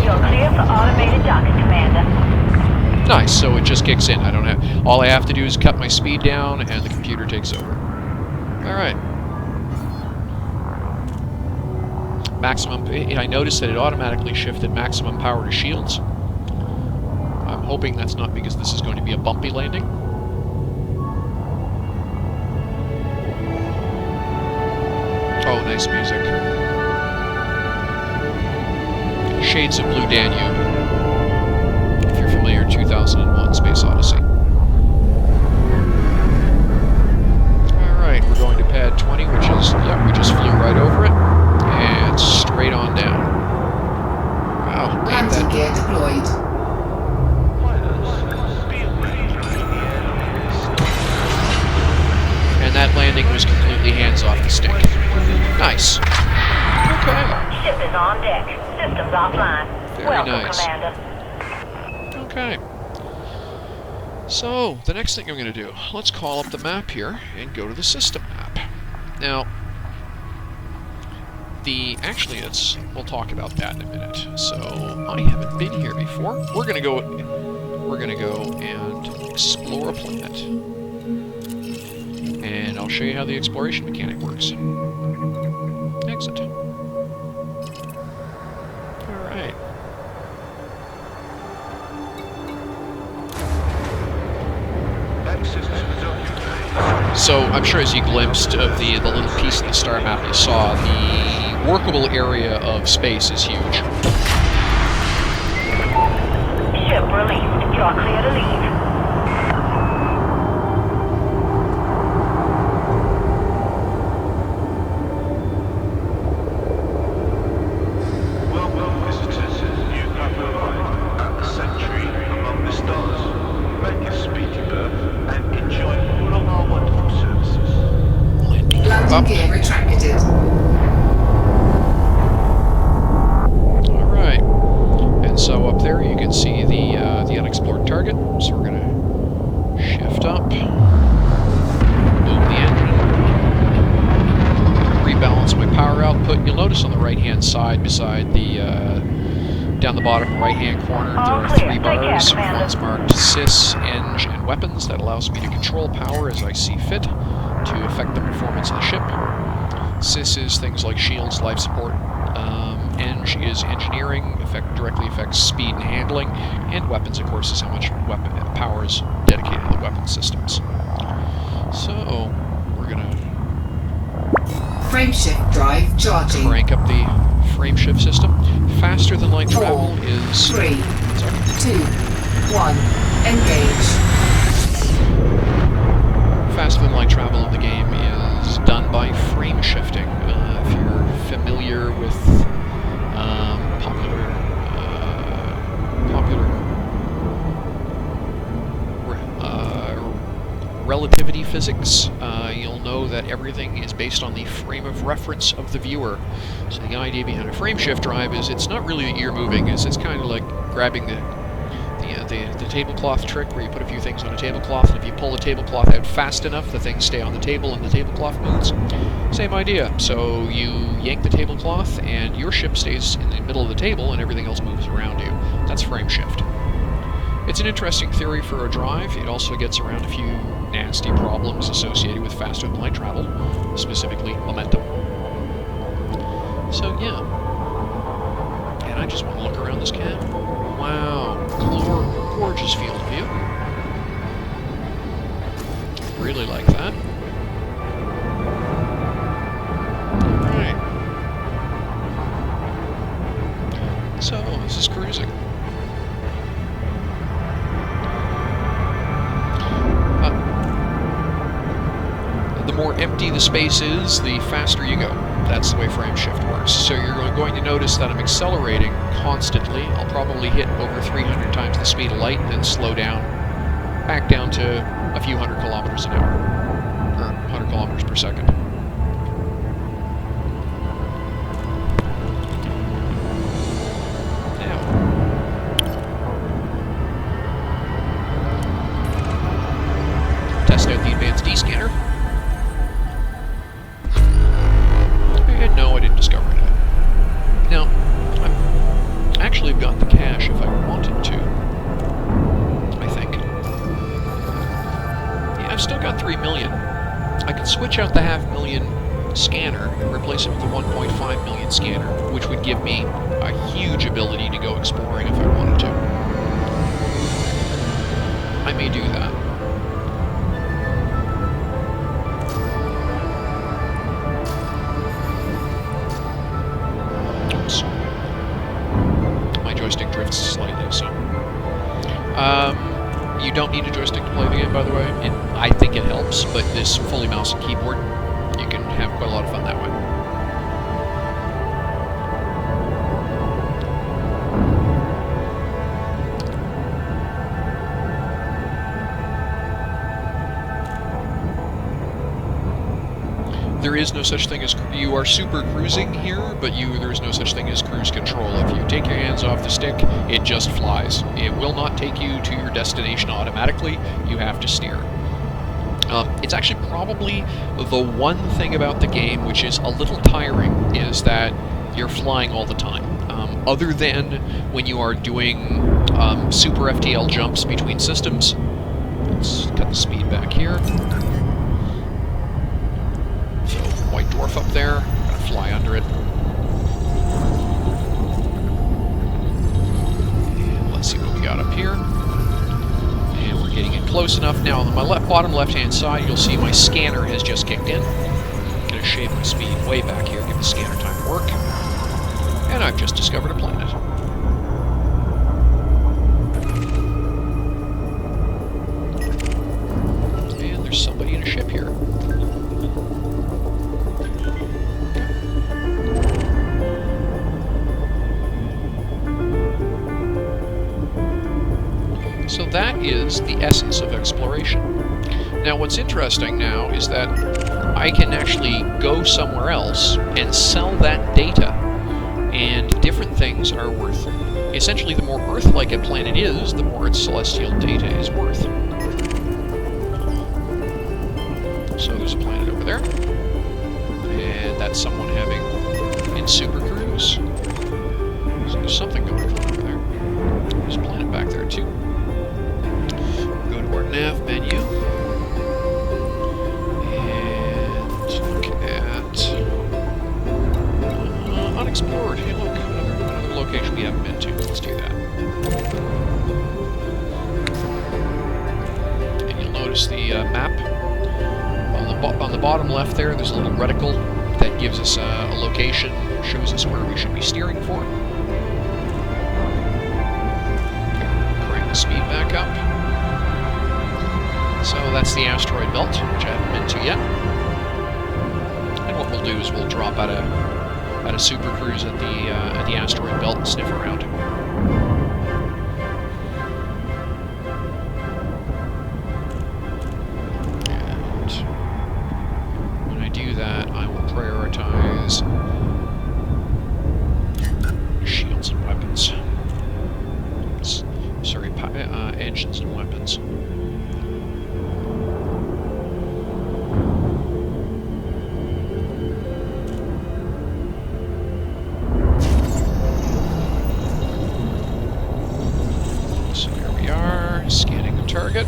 You're clear for automated docking, Commander. Nice, so it just kicks in. All I have to do is cut my speed down, and the computer takes over. Alright. Maximum... I noticed that it automatically shifted maximum power to shields. I'm hoping that's not because this is going to be a bumpy landing. Oh, nice music. Shades of Blue Danube. If you're familiar, 2001 Space Odyssey. Alright, we're going to pad 20, which is, yeah, we just flew right over it. And straight on down. Wow, landing gear deployed. And that landing was completely hands off the stick. Nice. Okay. Ship is on deck. Systems offline. Very Welcome, nice. Commander. Okay. So, the next thing I'm going to do, let's call up the map here and go to the system map. Now, actually, we'll talk about that in a minute. So, I haven't been here before. We're going to go and explore a planet. And I'll show you how the exploration mechanic works. Exit. Alright. So, I'm sure as you glimpsed of the little piece of the star map you saw, the workable area of space is huge. Ship released. You're clear to leave. Welcome, visitors. You have arrived at the sanctuary among the stars. Make a speedy berth and enjoy all of our wonderful services. Landing gear retracted. Alright. And so up there you can see the unexplored target. So we're going to shift up. Boom the engine. Rebalance my power output. You'll notice on the right-hand side, beside the, down the bottom right-hand corner, there are 3 bars. One's marked Sys, Eng, and Weapons. That allows me to control power as I see fit to affect the performance of the ship. Sys is things like shields, life support. Eng is engineering, directly affects speed and handling. And Weapons, of course, is how much power is dedicated to the weapon systems. So, we're going to Frameshift drive charging. crank up the frameshift system. Faster than light travel 4, is... 3, 2, Sorry. 1. Engage. Faster than light travel in the game is done by frame shifting. If you're familiar with popular relativity physics, you'll know that everything is based on the frame of reference of the viewer. So the idea behind a frame shift drive is it's not really that you're moving, it's kind of like grabbing the tablecloth trick where you put a few things on a tablecloth, and if you pull the tablecloth out fast enough, the things stay on the table and the tablecloth moves. Same idea. So you yank the tablecloth and your ship stays in the middle of the table and everything else moves around you. That's frame shift. It's an interesting theory for a drive. It also gets around a few nasty problems associated with faster than light travel, specifically momentum. So yeah. And I just want to look around this cab. Wow, gorgeous field of view. Really like that. Alright. So, this is cruising. The more empty the space is, the faster you go. That's the way frame shift works. So you're going to notice that I'm accelerating constantly. I'll probably hit over 300 times the speed of light, then slow down, back down to a few hundred kilometers an hour. 100 kilometers per second. Now, test out the advanced D scanner. And no, I didn't discover it. Now, I've actually got the cache if I wanted to. I think. Yeah, I've still got 3 million. I could switch out the 500,000 scanner and replace it with the 1.5 million scanner, which would give me a huge ability to go exploring if I wanted to. I may do that. Oops. My joystick drifts slightly, so... you don't need a joystick to play the game, by the way. I think it helps, but this fully mouse and keyboard, you can have quite a lot of fun that way. There is no such thing as... You are super cruising here, but there is no such thing as cruise control. If you take your hands off the stick, it just flies. It will not take you to your destination automatically. You have to steer. It's actually probably the one thing about the game which is a little tiring, is that you're flying all the time. Other than when you are doing super FTL jumps between systems. Let's cut the speed back here. So, white dwarf up there, I'm gonna fly under it. And let's see what we got up here. And we're getting it close enough. Now, on my bottom left-hand side, you'll see my scanner has just kicked in. I'm gonna shave my speed way back here, give the scanner time to work. And I've just discovered a planet. And there's somebody in a ship here. So that is the essence of exploration. Now what's interesting now is that I can actually go somewhere else and sell that data, and different things are worth. Essentially, the more Earth-like a planet is, the more its celestial data is worth. So there's a planet over there, and that's someone having in Super Cruise. So there's something going on over there. There's a planet back there too. Our nav menu, and look at unexplored. Hey, look, another location we haven't been to. Let's do that. And you'll notice the map on the bottom left there. There's a little reticle that gives us a location, shows us where we should be steering for. Crank the speed back up. So that's the asteroid belt, which I haven't been to yet. And what we'll do is we'll drop out a super cruise at the asteroid belt and sniff around. And when I do that, I will prioritize shields and weapons. Sorry, engines and weapons. Scanning the target.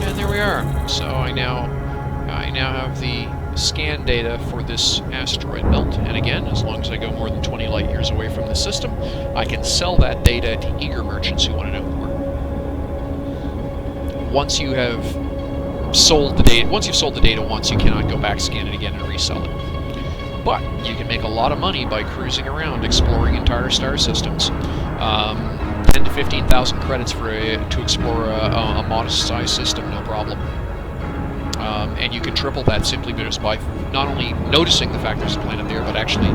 And there we are. So I now have the scan data for this asteroid belt. And again, as long as I go more than 20 light years away from the system, I can sell that data to eager merchants who want to know more. Once you have sold the data. Once you've sold the data once, you cannot go back, scan it again, and resell it. But you can make a lot of money by cruising around, exploring entire star systems. 10 to 15,000 credits to explore a modest-sized system, no problem. And you can triple that simply just by not only noticing the fact there's a planet there, but actually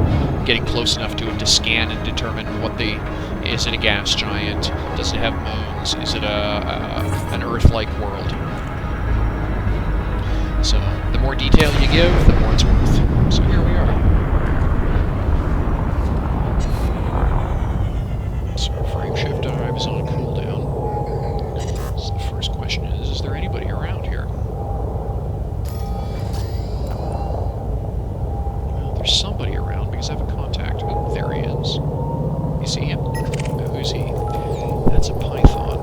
getting close enough to it to scan and determine what is it a gas giant? Does it have moons? Is it an Earth-like world? So the more detail you give, the more it's worth. So here we are. So frame shift dive is on cooldown. So the first question is there anybody around here? Well, there's somebody around because I have a contact. Oh, there he is. You see him? Who's he? That's a python.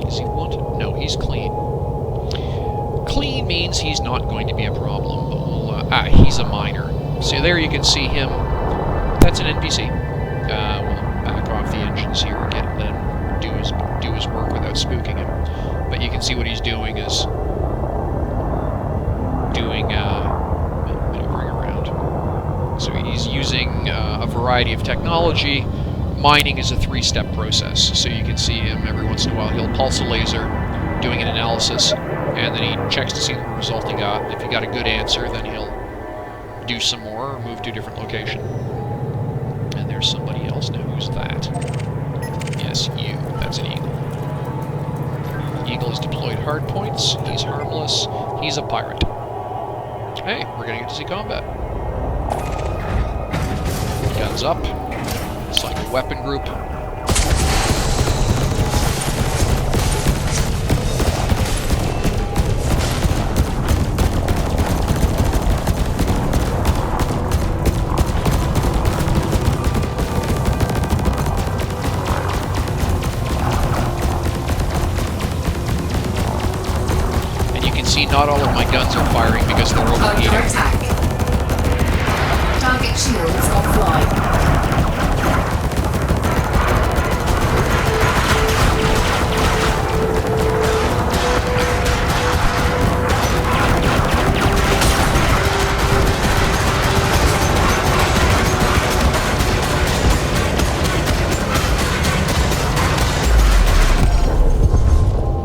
Is he wanted? No, he's clean. Clean means he's not going to be a problem, but he's a miner. So there you can see him. That's an NPC. We'll back off the engines here again and let him do his work without spooking him. But you can see what he's doing is doing maneuvering around. So he's using a variety of technology. Mining is a 3-step process. So you can see him every once in a while. He'll pulse a laser, doing an analysis, and then he checks to see the result he got. If he got a good answer, then he'll do some more or move to a different location. And there's somebody else now. Who's that? Yes, you. That's an eagle. Eagle has deployed hard points. He's harmless. He's a pirate. Hey, we're gonna get to see combat. Guns up. Select a weapon group. Not all of my guns are firing because they're overheating. Under attack. Target shields offline.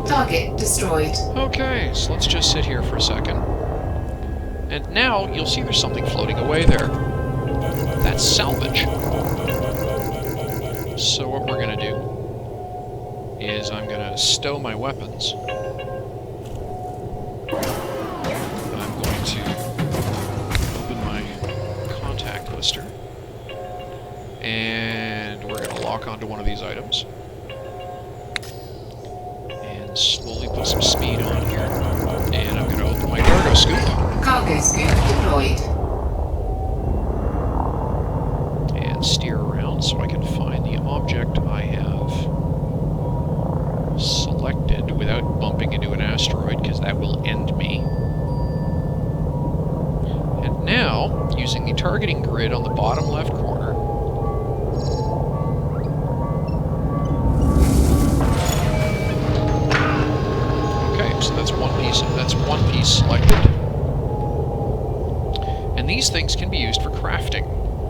Target destroyed. Okay, so let's just sit here for a second. And now you'll see there's something floating away there. That's salvage. So what we're going to do is I'm going to stow my weapons. I'm going to open my contact lister. And we're going to lock onto one of these items. Slowly put some speed on here. And I'm going to open my cargo scoop. Cargo scoop deployed. And steer around so I can find the object I have selected without bumping into an asteroid, because that will end me. And now, using the targeting grid on the bottom left corner, so that's one piece selected. And these things can be used for crafting.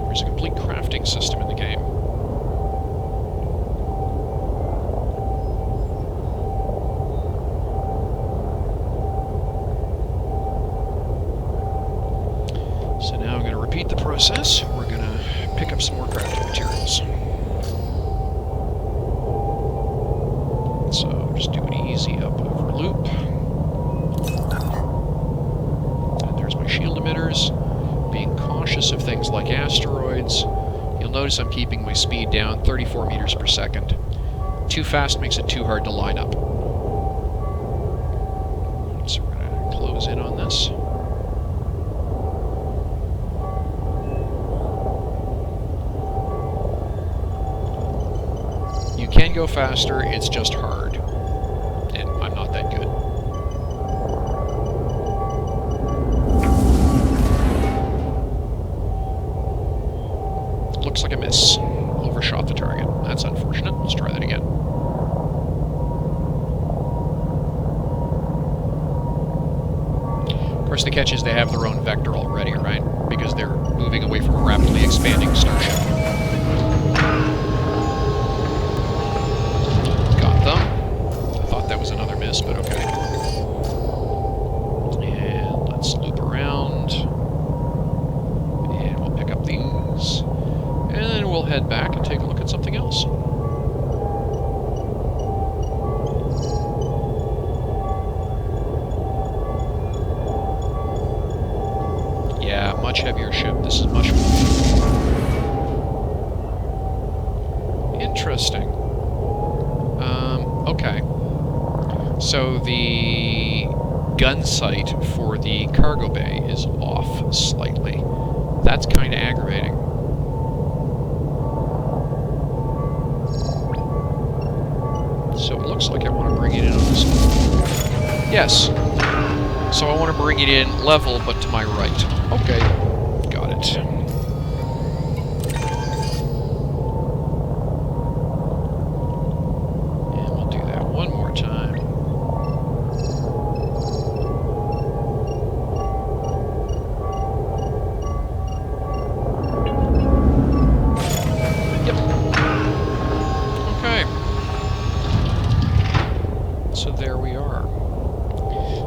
There's a complete crafting system in the game. So now I'm going to repeat the process. We're going to pick up some more crafting materials. So just do an easy up over loop. And there's my shield emitters. Being cautious of things like asteroids. You'll notice I'm keeping my speed down, 34 meters per second. Too fast makes it too hard to line up. So we're going to close in on this. You can go faster, it's just hard. And I'm not that good. Looks like a miss. Overshot the target. That's unfortunate. Let's try that again. Of course, the catch is they have their own vector already, right? Because they're moving away from a rapidly expanding starship. Got them. I thought that was another miss, but okay. much heavier ship. This is much more. Interesting. Okay. So the gun sight for the cargo bay is off slightly. That's kind of aggravating. So it looks like I want to bring it in on this one. Yes. So I want to bring it in level, but to my right. Okay. Got it. And we'll do that one more time. Yep. Okay. So there we are.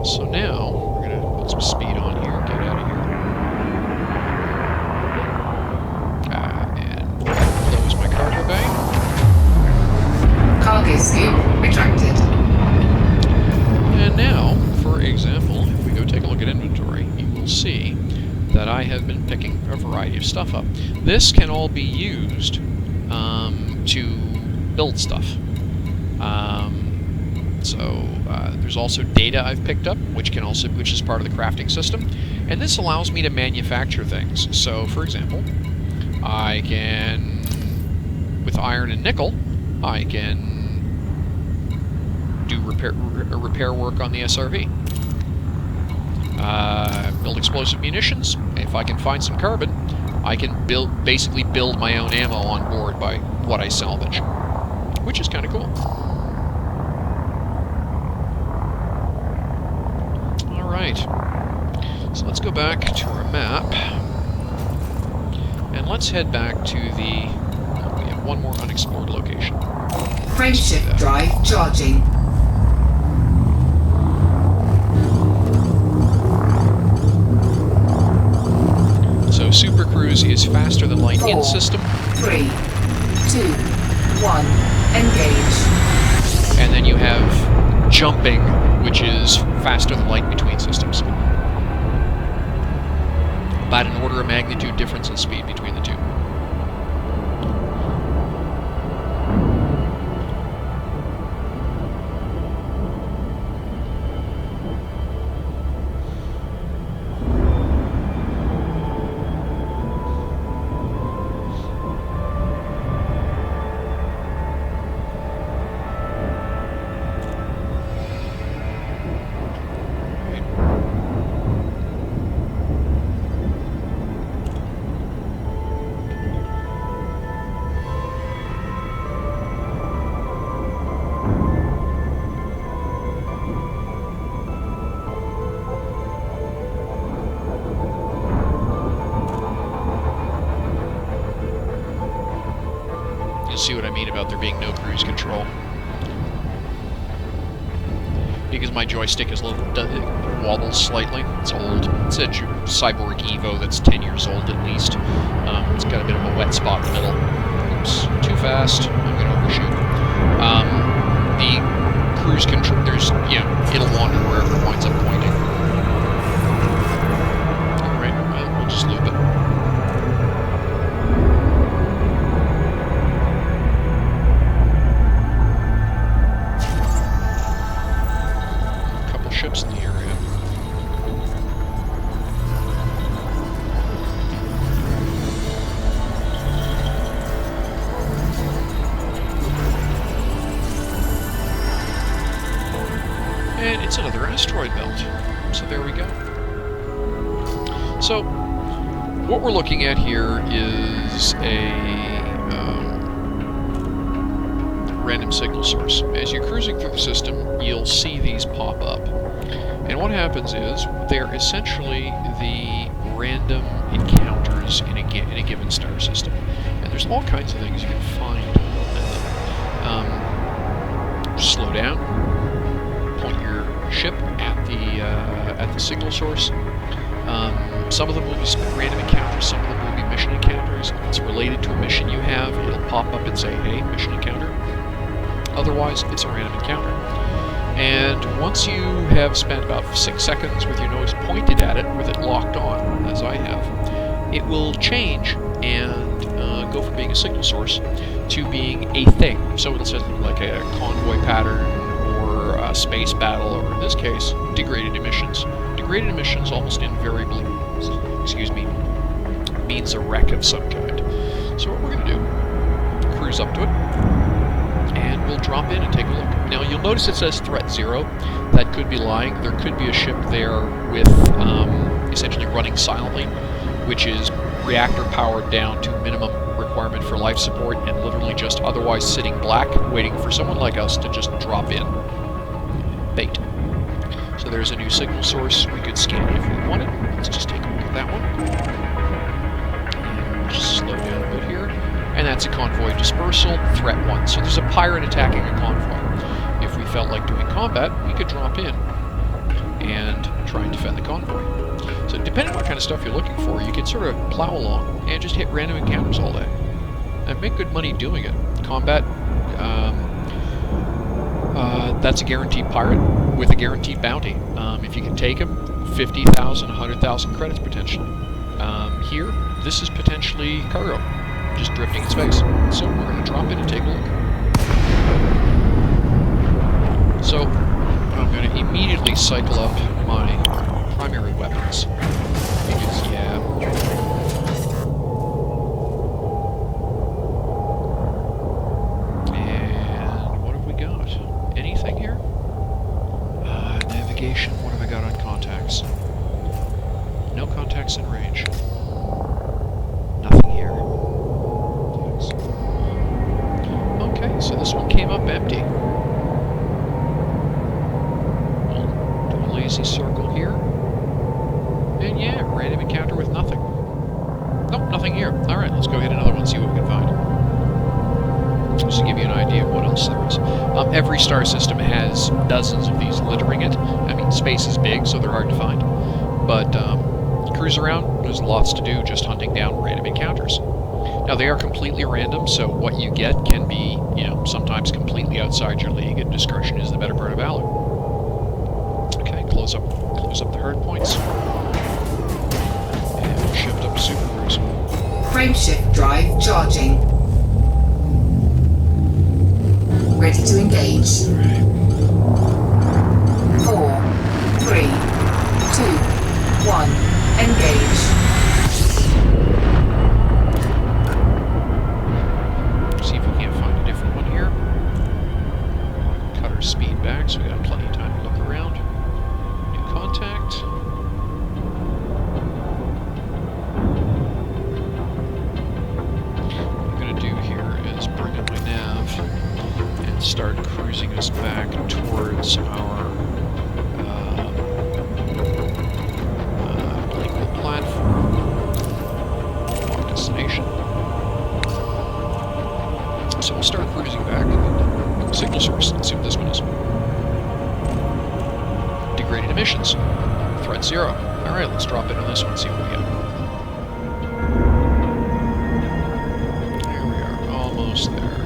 So now, we're going to put some speed on here, get out of here. And close my cargo bay. Cargo scoop retracted. And now, for example, if we go take a look at inventory, you will see that I have been picking a variety of stuff up. This can all be used to build stuff. There's also data I've picked up, which is part of the crafting system, and this allows me to manufacture things. So, for example, I can, with iron and nickel, I can do repair work on the SRV. Build explosive munitions. If I can find some carbon, I can basically build my own ammo on board by what I salvage, which is kind of cool. Alright, so let's go back to our map, and let's head back to the... Oh, we have one more unexplored location. Frameshift drive charging. So Super Cruise is faster than light 4, in system. 3, 2, 1, engage. And then you have jumping, which is faster than light between systems. About an order of magnitude difference in speed between the two. You'll see what I mean about there being no cruise control. Because my joystick is a little wobbles slightly. It's old. It's a Cyborg Evo that's 10 years old at least. It's got a bit of a wet spot in the middle. Oops, too fast. I'm going to overshoot. The cruise control, it'll wander wherever it winds up pointing. Alright, well, we'll just loop it. Ships in the area. And it's another asteroid belt. So there we go. So what we're looking at here is a random signal source. As you're cruising through the system, you'll see these pop up. And what happens is, they're essentially the random encounters in a given star system. And there's all kinds of things you can find in them. Slow down, point your ship at the signal source. Some of them will be random encounters, some of them will be mission encounters. If it's related to a mission you have, it'll pop up and say, hey, mission encounter. Otherwise, it's a random encounter. And once you have spent about 6 seconds with your nose pointed at it, with it locked on, as I have, it will change and go from being a signal source to being a thing. So it'll say like a convoy pattern or a space battle, or in this case, degraded emissions. Degraded emissions almost invariably, means a wreck of some kind. So what we're going to do, cruise up to it, and we'll drop in and take a look. Now you'll notice it says threat 0. That could be lying. There could be a ship there with essentially running silently, which is reactor powered down to minimum requirement for life support and literally just otherwise sitting black, waiting for someone like us to just drop in. Bait. So there's a new signal source. We could scan it if we wanted. Let's just take a look at that one. And just slow down a bit here. And that's a convoy dispersal, threat 1. So there's a pirate attacking a convoy. If we felt like doing combat, we could drop in and try and defend the convoy. So depending on what kind of stuff you're looking for, you can sort of plow along and just hit random encounters all day. And make good money doing it. Combat, that's a guaranteed pirate with a guaranteed bounty. If you can take him, 50,000, 100,000 credits potentially. Here, this is potentially cargo, just drifting in space. So we're going to drop in and take a look. So I'm going to immediately cycle up my primary weapons. Because, yeah. And what have we got? Anything here? Navigation, what have I got on contacts? No contacts in range. Nothing here. Okay, so this one came up empty. We'll do a lazy circle here. And yeah, random encounter with nothing. Nope, nothing here. Alright, let's go hit another one, see what we can find. Just to give you an idea of what else there is. Every star system has dozens of these littering it. I mean, space is big, so they're hard to find. But cruise around, there's lots to do just hunting down random encounters. Now, they are completely random, so what you get can be, you know, sometimes completely outside your league, and discretion is the better part of valor. Okay, close up the hard points. And we'll shift up super cruise. Frameshift drive charging. Ready to engage. 4, 3, 2, 1. Engage. See if we can't find a different one here. Cut our speed back so we got plenty of time to look around. New contact. What I'm going to do here is bring up my nav and start cruising us back towards our platform. Lock destination. So we'll start cruising back. Signal source. Let's see what this one is. Degraded emissions. Threat 0. Alright, let's drop in on this one and see what we get. Here we are. Almost there.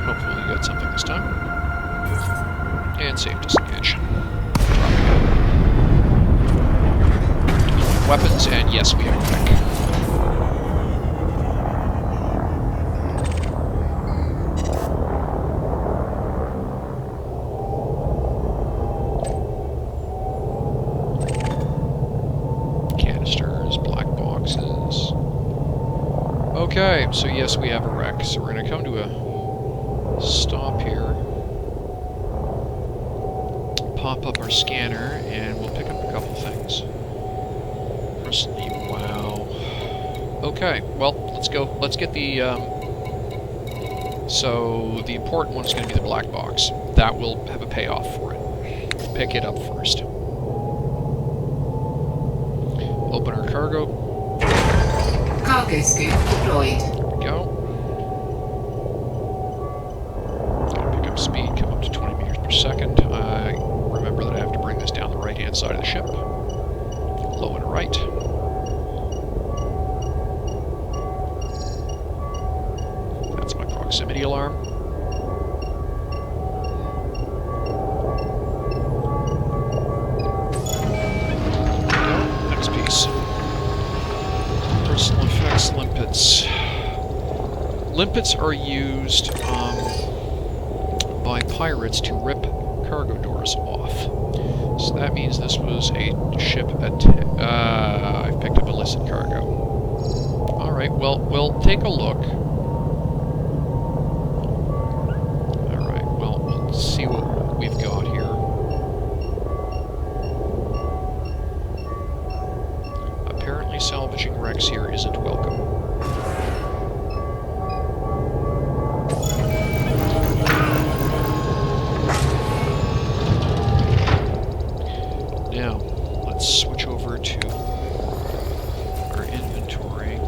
Hopefully we got something this time. And safe disengage. Dropping in. Weapons, and yes, we have a mech. Canisters, black boxes. Okay, so yes, we have a wreck. So we're going to come to a stop here. Pop up our scanner, and we'll pick up a couple things. Wow. Okay, well, let's go. Let's get the, so the important one is going to be the black box. That will have a payoff for it. Pick it up first. Open our cargo. Cargo scoop deployed. There we go. Gotta pick up speed, come up to 20 meters per second. Remember that I have to bring this down the right-hand side of the ship. Low and right. That's my proximity alarm. Limpets are used by pirates to rip cargo doors off. So that means this was a ship I've picked up illicit cargo. Alright, well, we'll take a look. Alright, well, we'll see what we've got here. Apparently salvaging wrecks here isn't welcome. Now, let's switch over to our inventory.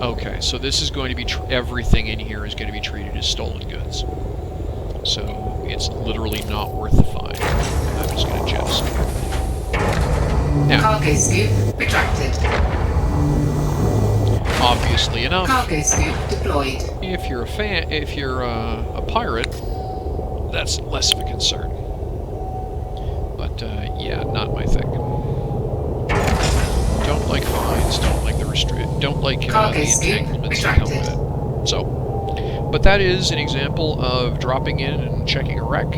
Okay, so this is going to be, everything in here is going to be treated as stolen goods. So, it's literally not worth the fine. I'm just going to jet scoop. Now, Cargo scoop retracted. obviously enough, Cargo scoop deployed. if you're a pirate, that's less of a concern. But, yeah, not my thing. Don't like fines, don't like the don't like the entanglements that come with it. So, but that is an example of dropping in and checking a wreck.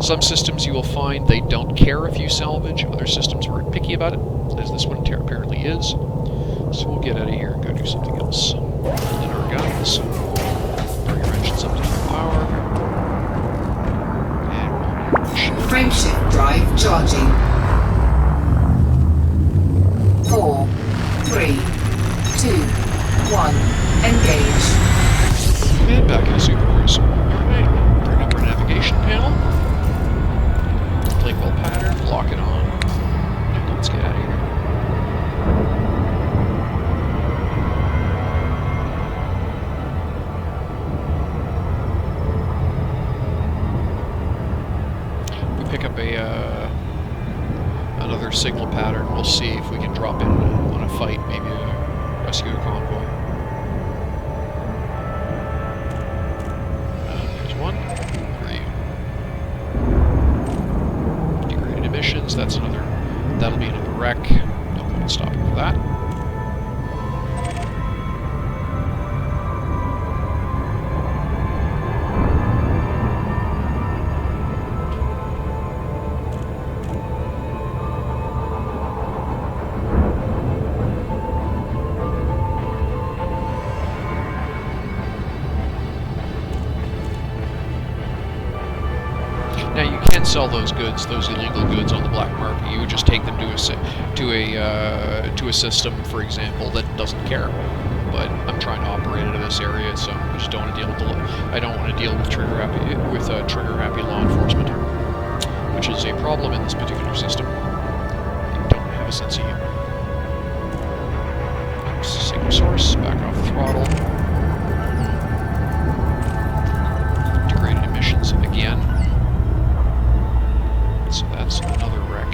Some systems you will find they don't care if you salvage, other systems are picky about it, as this one apparently is. So we'll get out of here and go do something else. Let our guns. Bring our engines up to full power. And we'll shoot. Frameshift drive charging. 4, 3, 2, 1. Engage. And back in the Super Cruise. Alright, bring up our navigation panel. Blake well pattern, lock it on. And let's get out of here. We pick up another signal pattern. We'll see if we can drop in on a fight, maybe rescue a convoy. There's one. Where are you? Degraded emissions. That's another. That'll be another wreck. No point stopping for that. Now you can sell those goods, those illegal goods, on the black market. You would just take them to a system, for example, that doesn't care. But I'm trying to operate out of this area, so I just don't want to deal with I don't want to deal with trigger happy law enforcement, which is a problem in this particular system. They don't have a sense of humor. Signal source, back off the throttle. Degraded emissions again. So that's another wreck.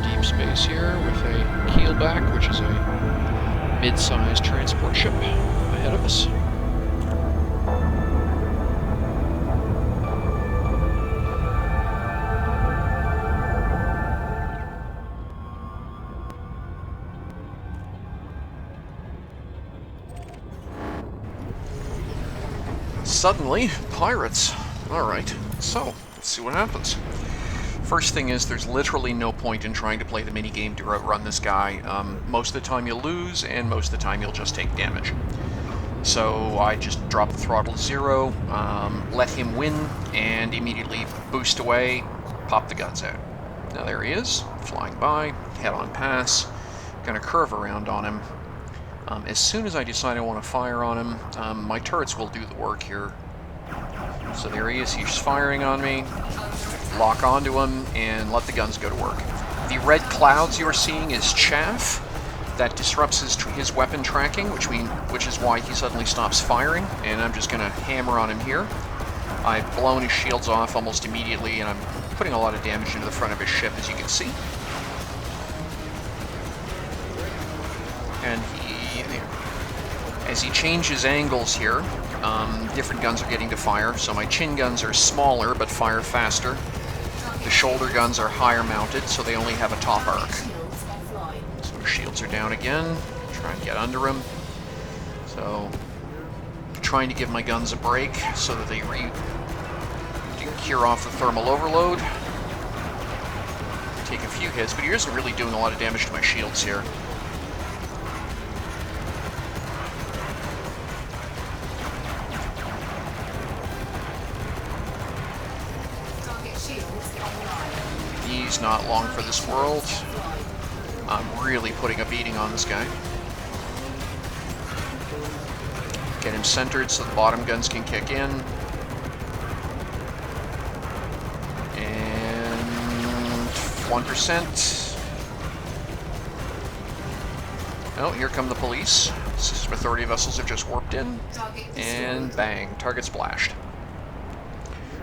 Deep space here with a keelback, which is a mid-sized transport ship ahead of us. Suddenly, pirates. Alright, so, let's see what happens. First thing is, there's literally no point in trying to play the minigame to outrun this guy. Most of the time you'll lose, and most of the time you'll just take damage. So I just drop the throttle to 0, let him win, and immediately boost away, pop the guns out. Now there he is, flying by, head-on pass, gonna curve around on him. As soon as I decide I want to fire on him, my turrets will do the work here. So there he is, he's firing on me, lock onto him, and let the guns go to work. The red clouds you're seeing is chaff. That disrupts his weapon tracking, which is why he suddenly stops firing, and I'm just going to hammer on him here. I've blown his shields off almost immediately, and I'm putting a lot of damage into the front of his ship, as you can see. And as he changes angles here, different guns are getting to fire. So my chin guns are smaller but fire faster. The shoulder guns are higher mounted, so they only have a top arc. So shields are down again. Try and get under them. So trying to give my guns a break so that they cure off the thermal overload. Take a few hits, but he isn't really doing a lot of damage to my shields here. He's not long for this world. I'm really putting a beating on this guy. Get him centered so the bottom guns can kick in. And 1%. Oh, here come the police. System Authority vessels have just warped in. And bang, target splashed.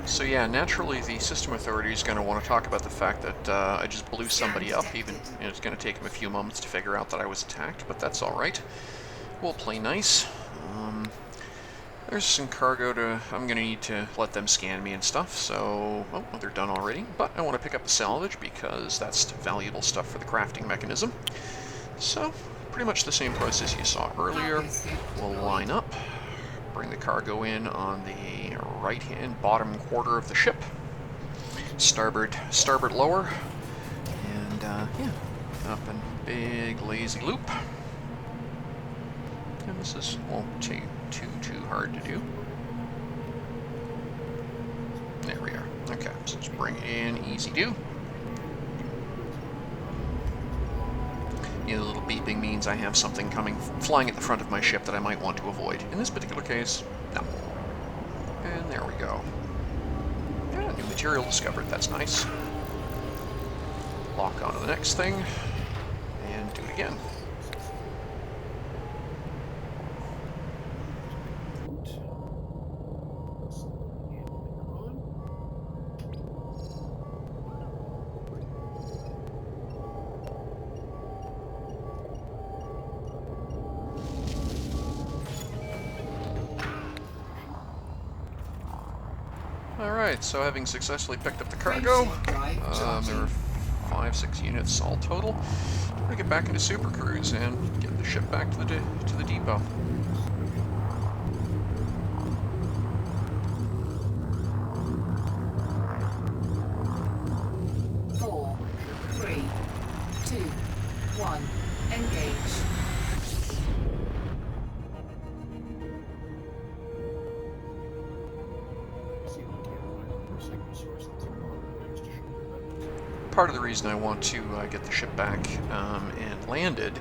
So yeah, naturally the System Authority is going to want to talk about the fact that I just blew somebody up, even it's going to take them a few moments to figure out that I was attacked, but that's alright. We'll play nice. There's some cargo I'm going to need to let them scan me and stuff, so, oh, they're done already, but I want to pick up the salvage because that's valuable stuff for the crafting mechanism. So, pretty much the same process you saw earlier. We'll line up. Bring the cargo in on the right-hand bottom quarter of the ship. Starboard lower. And, yeah, up a big lazy loop. And this won't take too hard to do. There we are. Okay, so just bring it in, easy do. The little beeping means I have something flying at the front of my ship that I might want to avoid. In this particular case, no. And there we go. Yeah, new material discovered, that's nice. Lock onto the next thing, and do it again. Alright, so having successfully picked up the cargo, there were 5-6 units all total. I'm going to get back into Super Cruise and get the ship back to the depot. Four, three, two, one, engage. Part of the reason I want to get the ship back and landed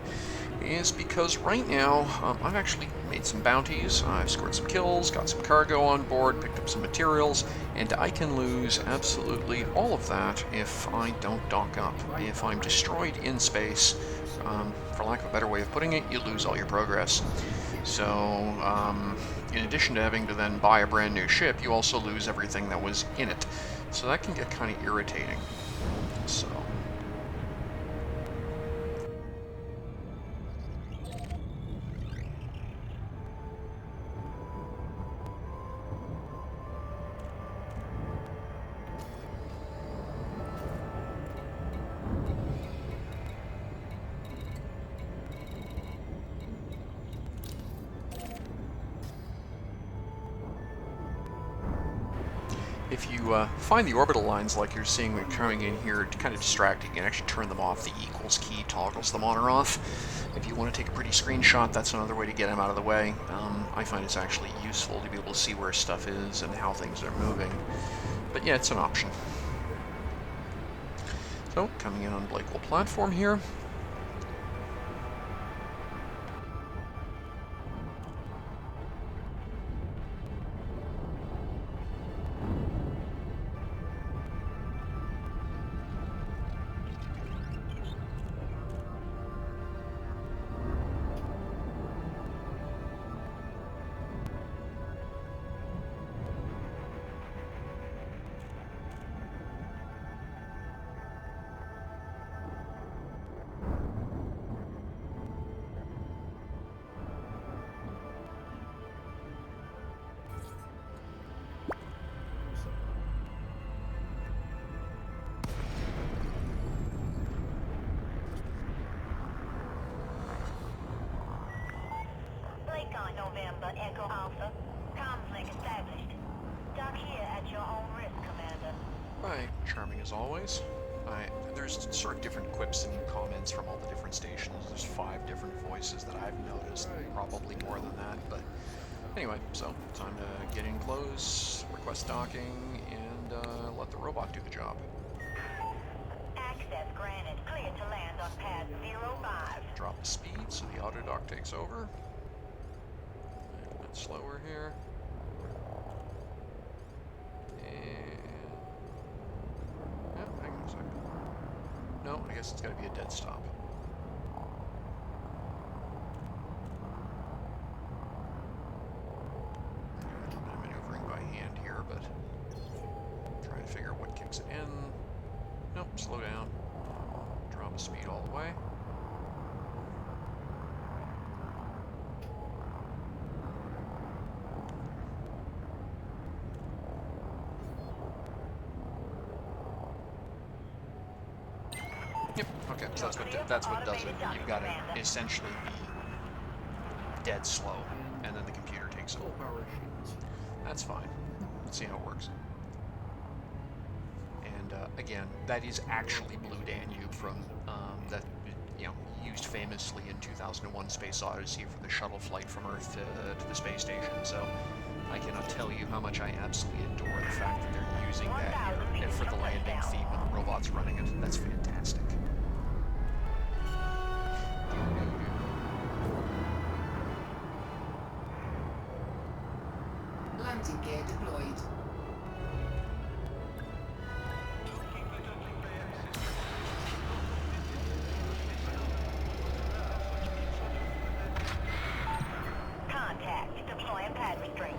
is because right now I've actually made some bounties, I've scored some kills, got some cargo on board, picked up some materials, and I can lose absolutely all of that if I don't dock up. If I'm destroyed in space, for lack of a better way of putting it, you lose all your progress. So in addition to having to then buy a brand new ship, you also lose everything that was in it. So that can get kind of irritating. So if you find the orbital lines like you're seeing when coming in here kind of distracting, you can actually turn them off. The equals key toggles them on or off. If you want to take a pretty screenshot, that's another way to get them out of the way. I find it's actually useful to be able to see where stuff is and how things are moving. But yeah, it's an option. So, coming in on Blakewell platform here. Charming as always. There's sort of different quips and comments from all the different stations. There's 5 different voices that I've noticed, probably more than that, but anyway, so time to get in close, request docking, and let the robot do the job. Access granted. Clear to land on pad 05. Drop the speed so the auto dock takes over. A bit slower here. And yeah, hang on a second. No, I guess it's got to be a dead stop. I'm maneuvering by hand here, but trying to figure out what kicks it in. Nope, slow down. Drop the speed all the way. Yep. Okay. So that's what does it. You've got to essentially be dead slow, and then the computer takes over. That's fine. Let's see how it works. And again, that is actually Blue Danube from that used famously in 2001: Space Odyssey for the shuttle flight from Earth to the space station. So I cannot tell you how much I absolutely adore the fact that they're using that here for the landing theme when the robot's running it. That's fantastic. Landing gear deployed. Contact. Deploying pad restraints.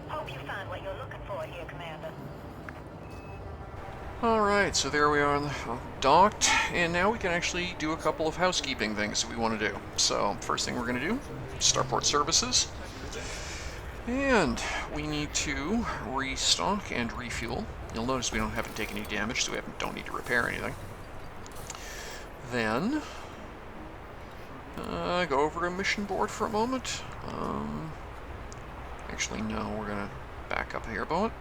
Hope you find what you're looking for here, Commander. Alright, so there we are docked, and now we can actually do a couple of housekeeping things that we want to do. So, first thing we're going to do, starport services. And we need to restock and refuel. You'll notice we haven't taken any damage, so we don't need to repair anything. Then, go over to mission board for a moment. Actually, no, we're going to back up here a moment.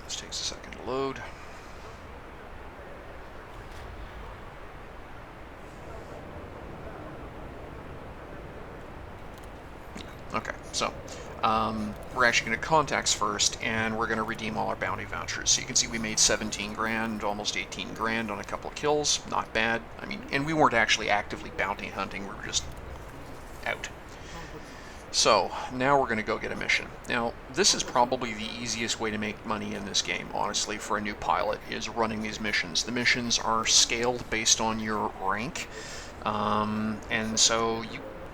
This takes a second to load. Okay, so we're actually going to contacts first, and we're going to redeem all our bounty vouchers. So you can see we made 17 grand, almost 18 grand on a couple of kills. Not bad. I mean, and we weren't actually actively bounty hunting. We were just out. So now we're going to go get a mission. Now, this is probably the easiest way to make money in this game, honestly, for a new pilot, is running these missions. The missions are scaled based on your rank, and so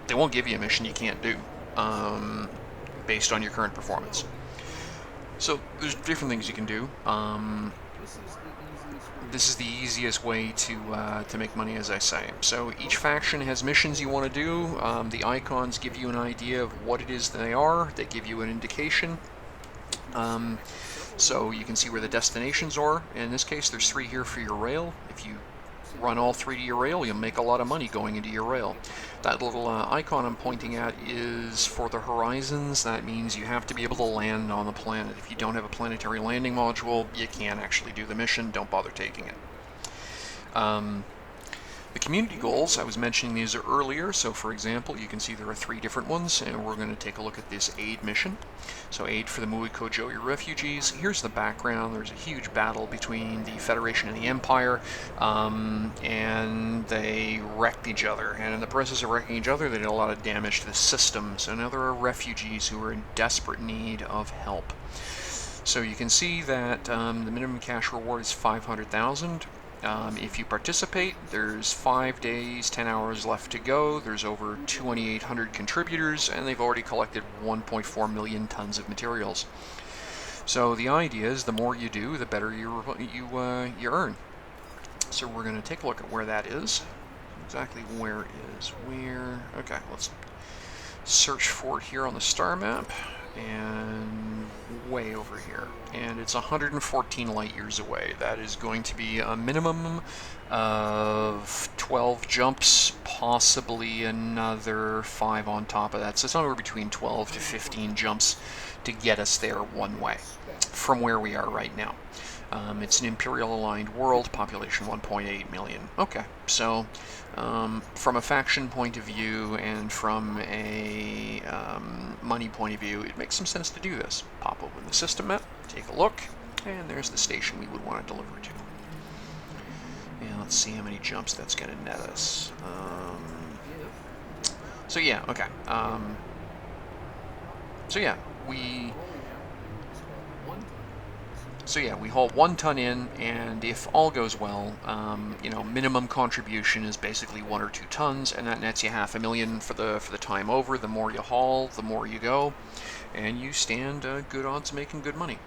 they won't give you a mission you can't do. Based on your current performance. So there's different things you can do. This is the easiest way to make money, as I say. So each faction has missions you want to do. The icons give you an idea of what it is they are. They give you an indication. So you can see where the destinations are. In this case, there's 3 here for your rail. If you run all 3 to your rail, you'll make a lot of money going into your rail. That little icon I'm pointing at is for the horizons. That means you have to be able to land on the planet. If you don't have a planetary landing module, you can't actually do the mission. Don't bother taking it. The community goals, I was mentioning these earlier, so for example, you can see there are 3 different ones, and we're going to take a look at this aid mission. So aid for the Muikojoe refugees. Here's the background. There's a huge battle between the Federation and the Empire, and they wrecked each other, and in the process of wrecking each other, they did a lot of damage to the system. So now there are refugees who are in desperate need of help. So you can see that the minimum cash reward is 500,000. If you participate, there's 5 days, 10 hours left to go. There's over 2,800 contributors, and they've already collected 1.4 million tons of materials. So the idea is the more you do, the better you earn. So we're going to take a look at where that is. Exactly where is where. Okay, let's search for it here on the star map, and way over here, and it's 114 light years away. That is going to be a minimum of 12 jumps, possibly another 5 on top of that, so somewhere between 12 to 15 jumps to get us there one way. from where we are right now. It's an Imperial-aligned world, population 1.8 million. Okay, so from a faction point of view and from a money point of view, it makes some sense to do this. Pop open the system map, take a look, and there's the station we would want to deliver to. And let's see how many jumps that's going to net us. So yeah, okay. So yeah, we haul 1 ton in, and if all goes well, you know, minimum contribution is basically 1 or 2 tons, and that nets you $500,000 for the time over. The more you haul, the more you go, and you stand good odds of making good money.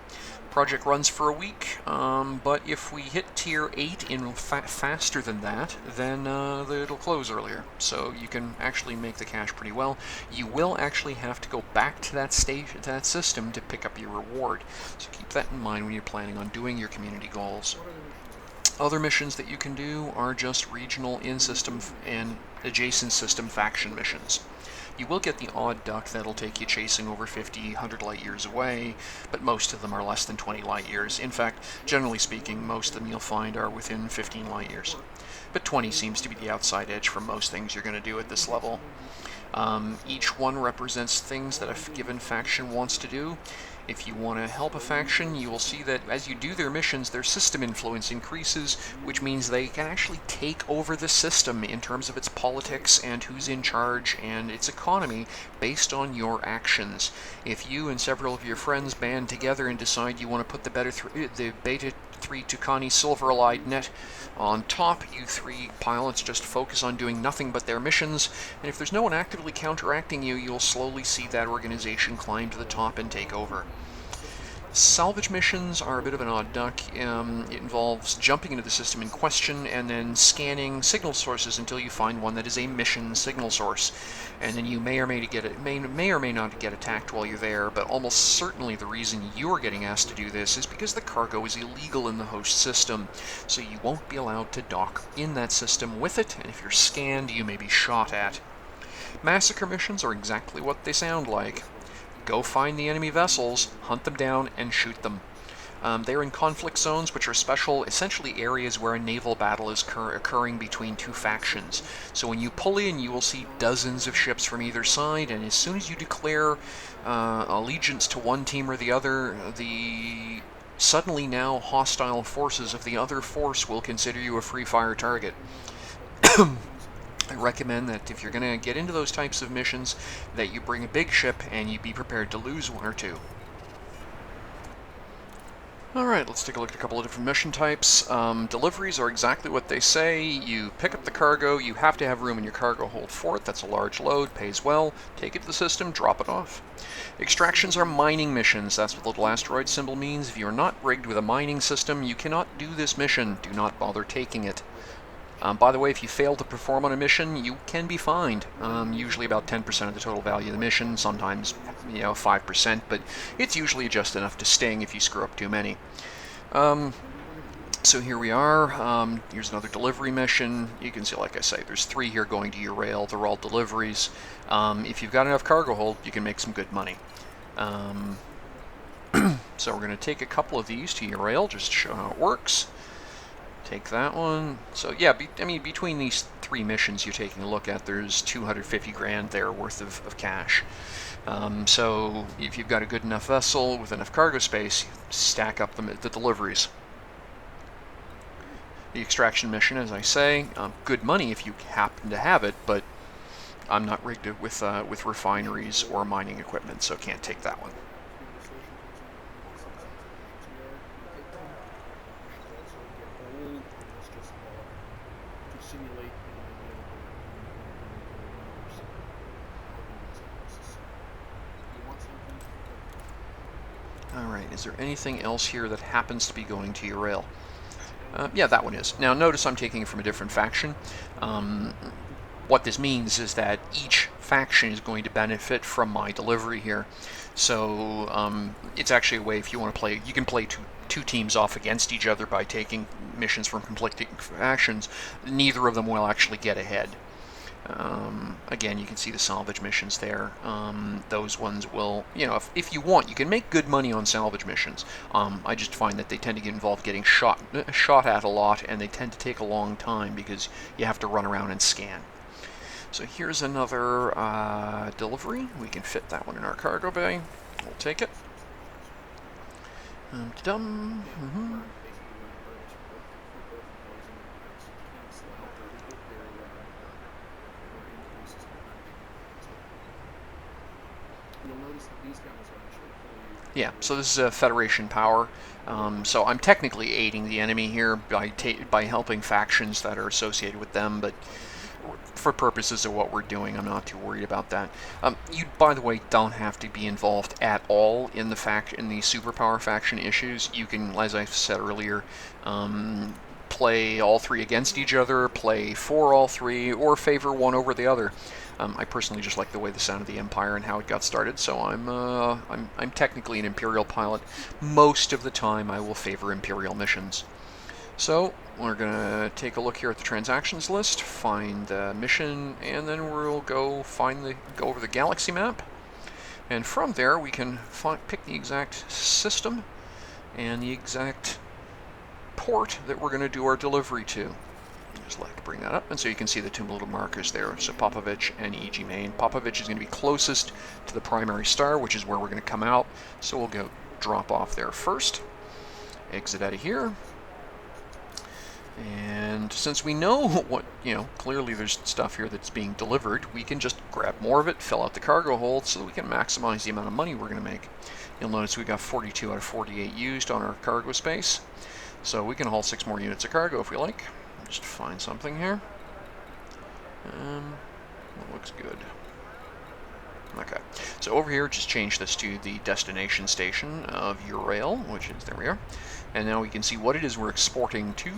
Project runs for a week, but if we hit tier 8 in faster than that, then it'll close earlier. So you can actually make the cash pretty well. You will actually have to go back to that station, to that system, to pick up your reward. So keep that in mind when you're planning on doing your community goals. Other missions that you can do are just regional, in-system, and adjacent system faction missions. You will get the odd duck that'll take you chasing over 50, 100 light years away, but most of them are less than 20 light years. In fact, generally speaking, most of them you'll find are within 15 light years. But 20 seems to be the outside edge for most things you're going to do at this level. Each one represents things that a given faction wants to do. If you want to help a faction, you will see that as you do their missions, their system influence increases, which means they can actually take over the system in terms of its politics and who's in charge and its economy based on your actions. If you and several of your friends band together and decide you want to put the Beta 3 Tucani Silver-Allied net on top, you 3 pilots just focus on doing nothing but their missions, and if there's no one actively counteracting you, you'll slowly see that organization climb to the top and take over. Salvage missions are a bit of an odd duck. It involves jumping into the system in question and then scanning signal sources until you find one that is a mission signal source. And then you may or may not get attacked while you're there, but almost certainly the reason you're getting asked to do this is because the cargo is illegal in the host system. So you won't be allowed to dock in that system with it, and if you're scanned, you may be shot at. Massacre missions are exactly what they sound like. Go find the enemy vessels, hunt them down, and shoot them. They're in conflict zones, which are special, essentially areas where a naval battle is occurring between 2 factions. So when you pull in, you will see dozens of ships from either side, and as soon as you declare allegiance to one team or the other, the suddenly now hostile forces of the other force will consider you a free fire target. I recommend that if you're going to get into those types of missions, that you bring a big ship and you be prepared to lose 1 or 2. Alright, let's take a look at a couple of different mission types. Deliveries are exactly what they say. You pick up the cargo, you have to have room in your cargo hold for it. That's a large load, pays well. Take it to the system, drop it off. Extractions are mining missions. That's what the little asteroid symbol means. If you are not rigged with a mining system, you cannot do this mission. Do not bother taking it. By the way, if you fail to perform on a mission, you can be fined. Usually about 10% of the total value of the mission, sometimes 5%, but it's usually just enough to sting if you screw up too many. So here we are. Here's another delivery mission. You can see, like I say, there's 3 here going to your rail. They're all deliveries. If you've got enough cargo hold, you can make some good money. So we're going to take a couple of these to your rail just to show how it works. Take that one. So yeah, between these 3 missions you're taking a look at, there's 250 grand there worth of cash. So if you've got a good enough vessel with enough cargo space, stack up the deliveries. The extraction mission, as I say, good money if you happen to have it, but I'm not rigged with refineries or mining equipment, so can't take that one. Alright, is there anything else here that happens to be going to your rail? Yeah, that one is. Now notice I'm taking it from a different faction. What this means is that each faction is going to benefit from my delivery here. So it's actually a way, if you want to play, you can play two teams off against each other by taking missions from conflicting factions. Neither of them will actually get ahead. Again, you can see the salvage missions there. Those ones will, you know, if you want, you can make good money on salvage missions. I just find that they tend to get involved getting shot at a lot, and they tend to take a long time because you have to run around and scan. So here's another delivery. We can fit that one in our cargo bay. We'll take it. Yeah, so this is Federation power. So I'm technically aiding the enemy here by helping factions that are associated with them, but for purposes of what we're doing, I'm not too worried about that. You, by the way, don't have to be involved at all in the superpower faction issues. You can, as I said earlier, play all three against each other, play for all three, or favor one over the other. I personally just like the way the sound of the Empire and how it got started, so I'm technically an Imperial pilot. Most of the time, I will favor Imperial missions. So we're gonna take a look here at the transactions list, find the mission, and then we'll go over the galaxy map. And from there, we can pick the exact system and the exact port that we're going to do our delivery to. Just like to bring that up, and so you can see the two little markers there. So Popovich and EG Main. Popovich is going to be closest to the primary star, which is where we're going to come out. So we'll go drop off there first. Exit out of here. And since we know what, clearly there's stuff here that's being delivered, we can just grab more of it, fill out the cargo hold, so that we can maximize the amount of money we're going to make. You'll notice we got 42 out of 48 used on our cargo space. So we can haul 6 more units of cargo if we like. Just find something here. That looks good. Okay, so over here, just change this to the destination station of Urail, which is, there we are. And now we can see what it is we're exporting to.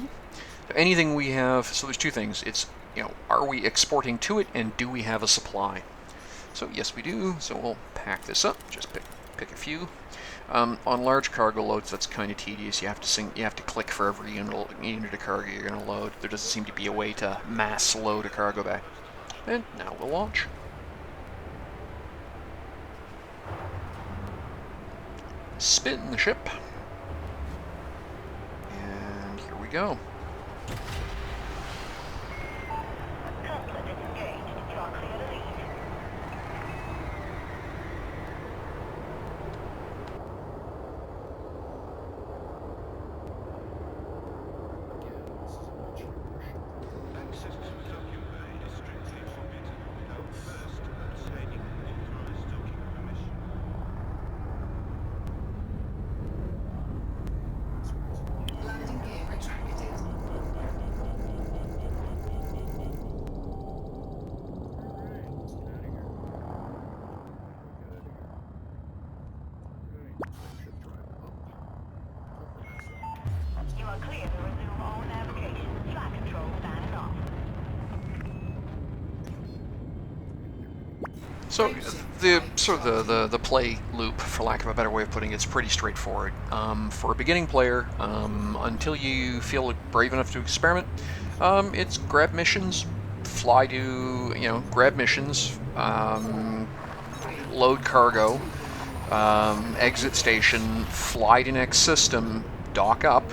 So anything we have, so there's two things. It's, are we exporting to it, and do we have a supply? So yes, we do. So we'll pack this up. Just pick a few. On large cargo loads, that's kind of tedious. You have to click for every unit of cargo you're going to load. There doesn't seem to be a way to mass load a cargo bay. And now we'll launch. Spin the ship. And here we go. Coupler disengaged. You are clear to leave. Access to the docking bay is strictly forbidden without first obtaining authorized docking permission. Landing gear retracted. You are clear to resume all navigation. Flight control signing off. So the play loop, for lack of a better way of putting it, is pretty straightforward. For a beginning player, until you feel brave enough to experiment, it's grab missions, fly to, grab missions, load cargo, exit station, fly to next system, dock up,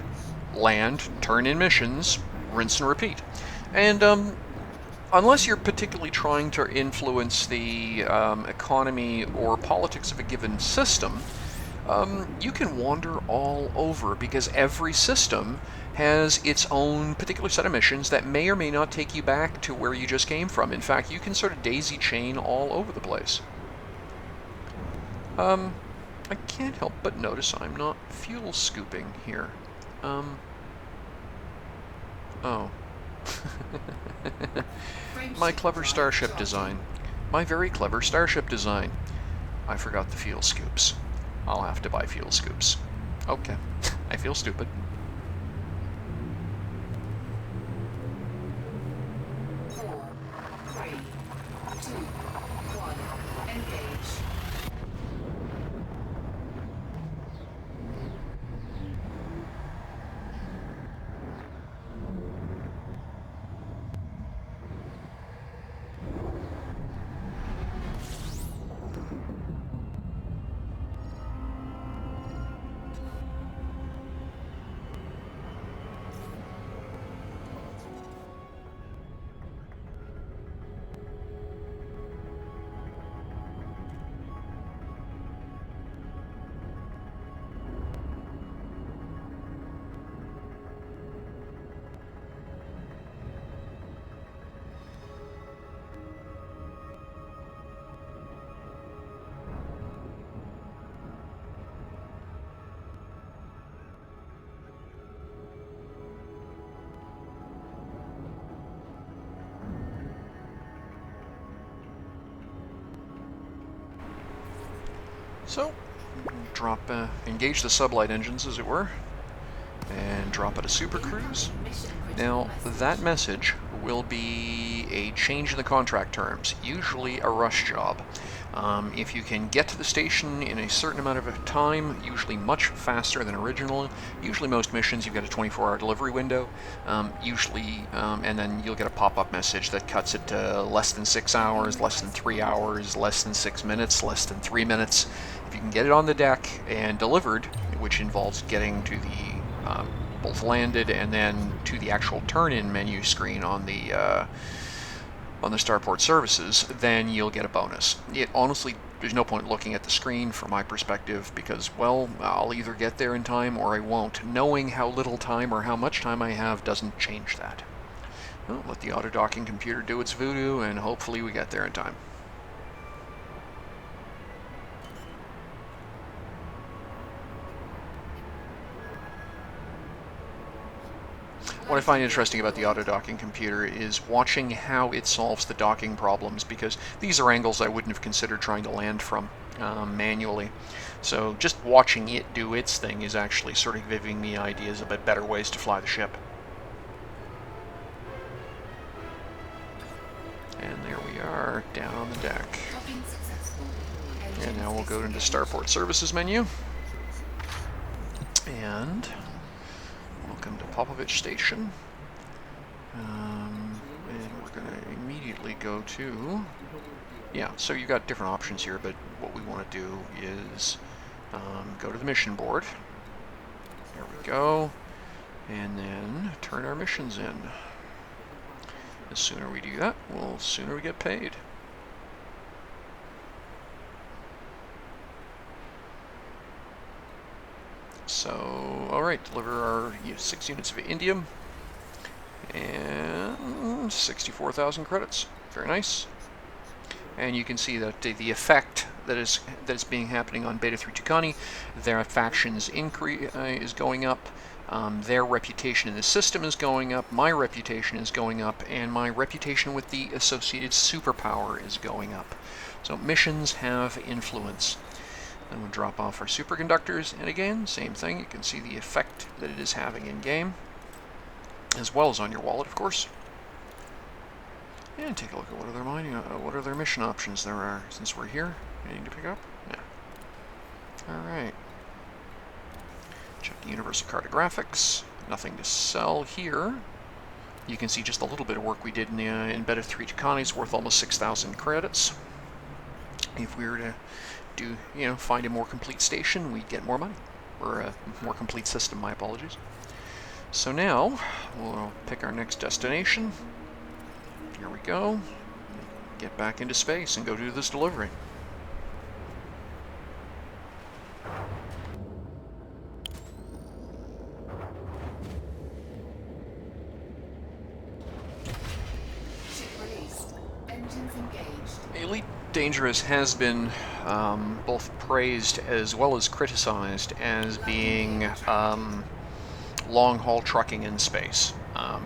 land, turn in missions, rinse and repeat. And unless you're particularly trying to influence the economy or politics of a given system, you can wander all over, because every system has its own particular set of missions that may or may not take you back to where you just came from. In fact, you can sort of daisy chain all over the place. I can't help but notice I'm not fuel scooping here. Oh. My clever starship design. My very clever starship design. I forgot the fuel scoops. I'll have to buy fuel scoops. Okay. I feel stupid. Four, three, two, one. Engage. So, engage the sublight engines, as it were, and drop out a super cruise. Now, that message will be a change in the contract terms, usually a rush job. If you can get to the station in a certain amount of time, usually much faster than original, usually most missions you've got a 24-hour delivery window, and then you'll get a pop-up message that cuts it to less than 6 hours, less than 3 hours, less than 6 minutes, less than 3 minutes. If you can get it on the deck and delivered, which involves getting to the both landed and then to the actual turn-in menu screen on the starport services, then you'll get a bonus. It honestly, there's no point looking at the screen from my perspective because, well, I'll either get there in time or I won't. Knowing how little time or how much time I have doesn't change that. Well, let the auto-docking computer do its voodoo and hopefully we get there in time. What I find interesting about the auto-docking computer is watching how it solves the docking problems, because these are angles I wouldn't have considered trying to land from manually. So just watching it do its thing is actually sort of giving me ideas about better ways to fly the ship. And there we are, down on the deck. And now we'll go into Starport Services menu. And welcome to Popovich Station. And we're going to immediately go to... Yeah, so you've got different options here, but what we want to do is go to the mission board. There we go. And then turn our missions in. The sooner we do that, well, the sooner we get paid. So, alright, deliver our 6 units of indium, and 64,000 credits. Very nice. And you can see that the effect that is being happening on Beta 3 Tucani, their factions is going up, their reputation in the system is going up, my reputation is going up, and my reputation with the associated superpower is going up. So missions have influence. Then we'll drop off our superconductors, and again, same thing. You can see the effect that it is having in-game, as well as on your wallet, of course. And take a look at what other mission options there are, since we're here. Anything to pick up? Yeah. Alright. Check the Universal Cartographics. Nothing to sell here. You can see just a little bit of work we did in Beta 3 Tucani is worth almost 6,000 credits. If we were to find a more complete station, we'd get more money. Or a more complete system, my apologies. So now, we'll pick our next destination. Here we go. Get back into space and go do this delivery. Ship released. Engines engaged. Elite Dangerous has been both praised as well as criticized as being long-haul trucking in space.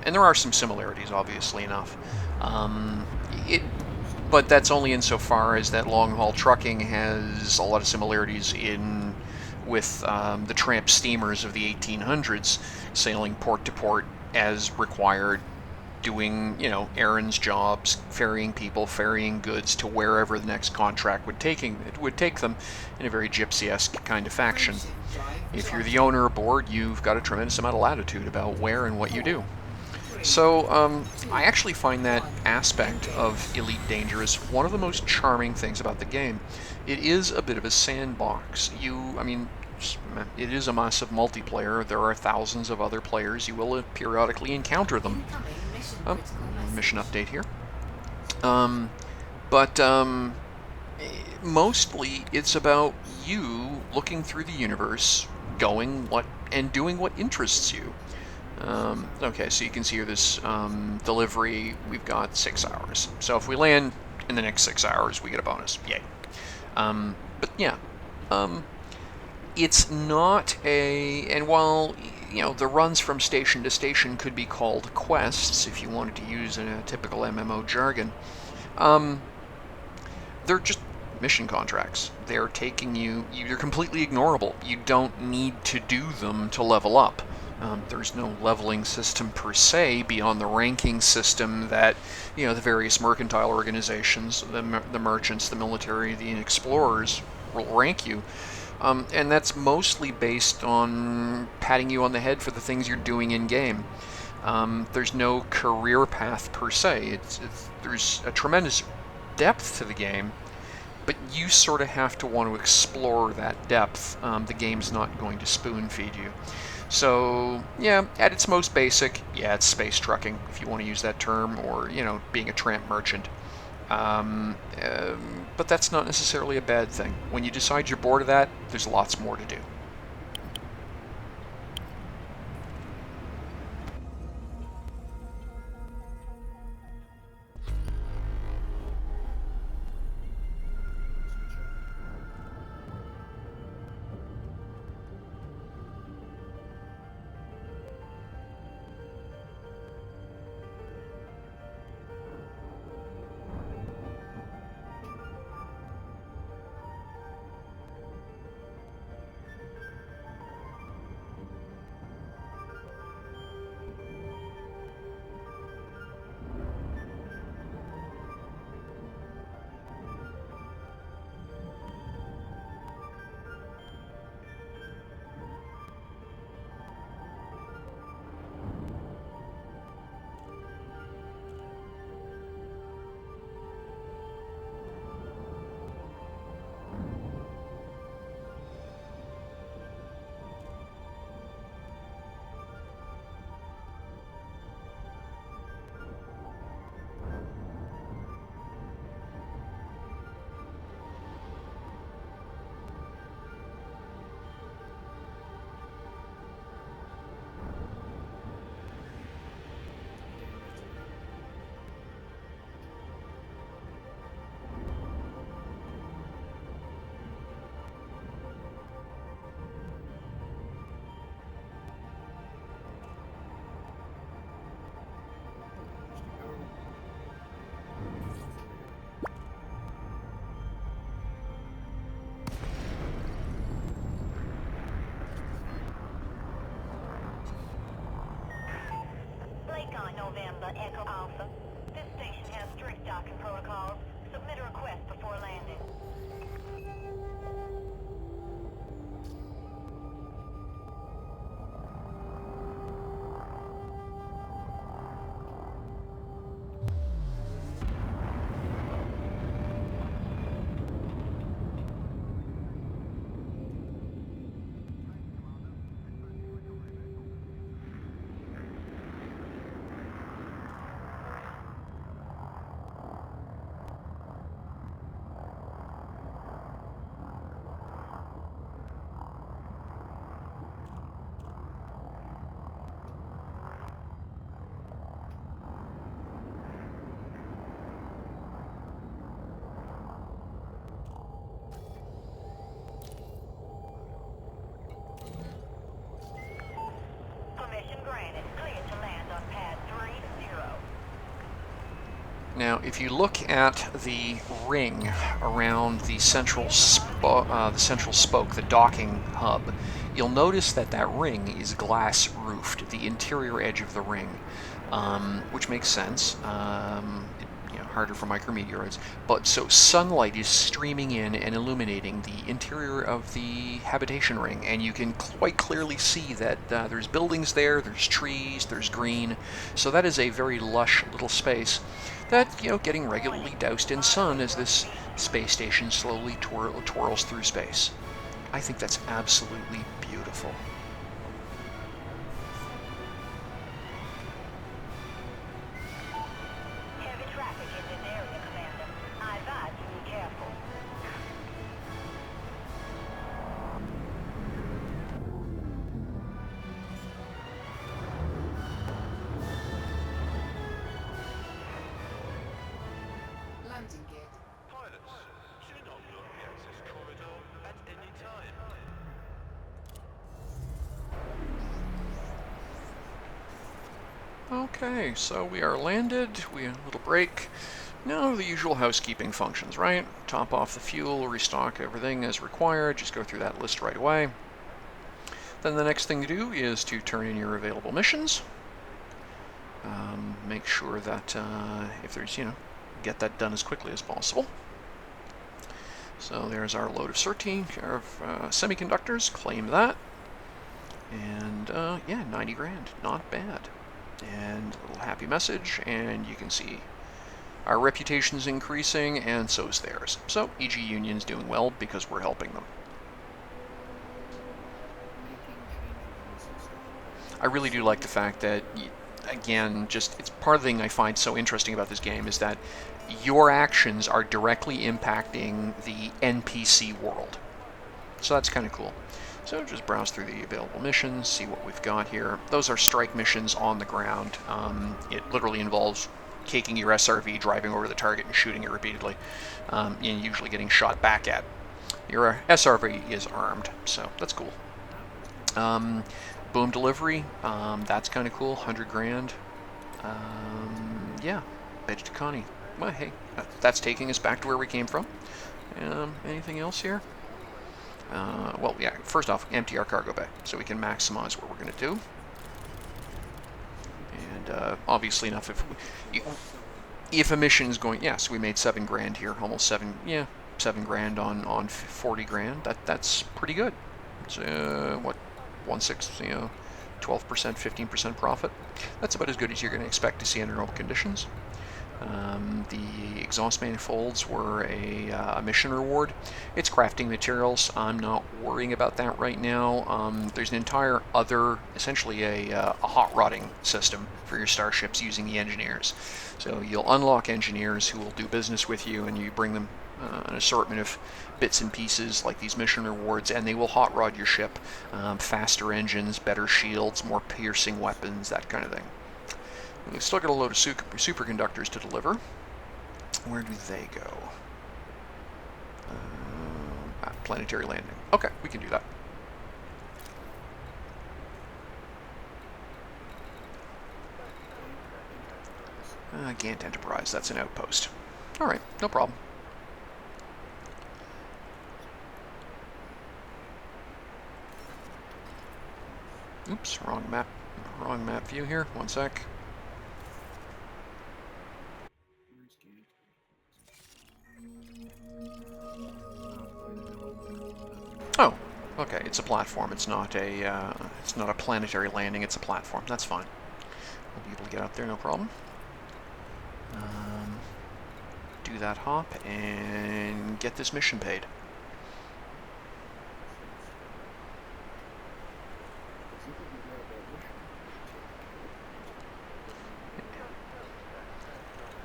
And there are some similarities, obviously enough. But that's only insofar as that long-haul trucking has a lot of similarities with the tramp steamers of the 1800s, sailing port to port as required, doing, errands, jobs, ferrying people, ferrying goods to wherever the next contract would take them in a very gypsy-esque kind of fashion. If you're the owner aboard, you've got a tremendous amount of latitude about where and what you do. So, I actually find that aspect of Elite Dangerous one of the most charming things about the game. It is a bit of a sandbox. It is a massive multiplayer. There are thousands of other players. You will periodically encounter them. Mission update here. Mostly it's about you looking through the universe, doing what interests you. Okay, so you can see here this delivery, we've got 6 hours. So if we land in the next 6 hours, we get a bonus. Yay. It's not and while, the runs from station to station could be called quests, if you wanted to use a typical MMO jargon, they're just mission contracts. They're taking you're completely ignorable. You don't need to do them to level up. There's no leveling system per se beyond the ranking system that, the various mercantile organizations, the merchants, the military, the explorers will rank you. And that's mostly based on patting you on the head for the things you're doing in-game. There's no career path per se. There's a tremendous depth to the game, but you sort of have to want to explore that depth. The game's not going to spoon feed you. So, yeah, at its most basic, it's space trucking, if you want to use that term, or, being a tramp merchant. But that's not necessarily a bad thing. When you decide you're bored of that, there's lots more to do. November Echo Alpha. This station has strict docking protocols. Submit a request before landing. Now, if you look at the ring around the central spoke, the docking hub, you'll notice that that ring is glass roofed, the interior edge of the ring, which makes sense. Harder for micrometeoroids, but so sunlight is streaming in and illuminating the interior of the habitation ring, and you can quite clearly see that there's buildings there, there's trees, there's green, so that is a very lush little space that, getting regularly doused in sun as this space station slowly twirls through space. I think that's absolutely beautiful. Okay, so we are landed. We had a little break. No, the usual housekeeping functions, right? Top off the fuel, restock everything as required, just go through that list right away. Then the next thing to do is to turn in your available missions. Make sure that if there's, get that done as quickly as possible. So there's our load of semiconductors, claim that. And yeah, 90 grand, not bad. And a little happy message, and you can see our reputation's increasing, and so's theirs. So EG Union's doing well because we're helping them. I really do like the fact that, again, it's part of the thing I find so interesting about this game is that your actions are directly impacting the NPC world. So that's kind of cool. So just browse through the available missions, see what we've got here. Those are strike missions on the ground. It literally involves taking your SRV, driving over the target, and shooting it repeatedly, and usually getting shot back at. Your SRV is armed, so that's cool. Boom delivery, that's kind of cool, 100 grand. Yeah, Beta Tucani. Well, hey, that's taking us back to where we came from. Anything else here? Well, yeah, first off, empty our cargo bay, so we can maximize what we're going to do. And obviously enough, if a mission is going, yeah, so we made 7 grand here, almost 7 grand on 40 grand. That's pretty good. It's what, 1/6, 12%, 15% profit. That's about as good as you're going to expect to see under normal conditions. The exhaust manifolds were a mission reward. It's crafting materials. I'm not worrying about that right now. There's an entire other, essentially a hot rodding system for your starships using the engineers. So you'll unlock engineers who will do business with you, and you bring them an assortment of bits and pieces like these mission rewards, and they will hot rod your ship. Faster engines, better shields, more piercing weapons, that kind of thing. We've still got a load of superconductors to deliver. Where do they go? Planetary landing. Okay, we can do that. Gant Enterprise, that's an outpost. Alright, no problem. Oops, wrong map view here. One sec. Oh, okay. It's a platform. It's not a planetary landing. It's a platform. That's fine. We'll be able to get out there, no problem. Do that hop and get this mission paid.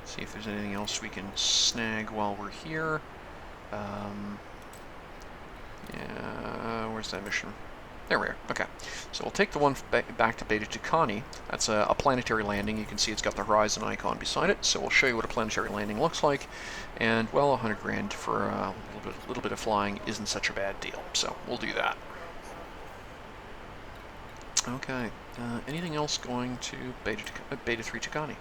See if there's anything else we can snag while we're here. Yeah, where's that mission? There we are. Okay, so we'll take the one back to Beta Tucani. That's a planetary landing. You can see it's got the horizon icon beside it. So we'll show you what a planetary landing looks like. And well, 100 grand for a little bit of flying isn't such a bad deal. So we'll do that. Okay. Anything else going to Beta 3 Tucani?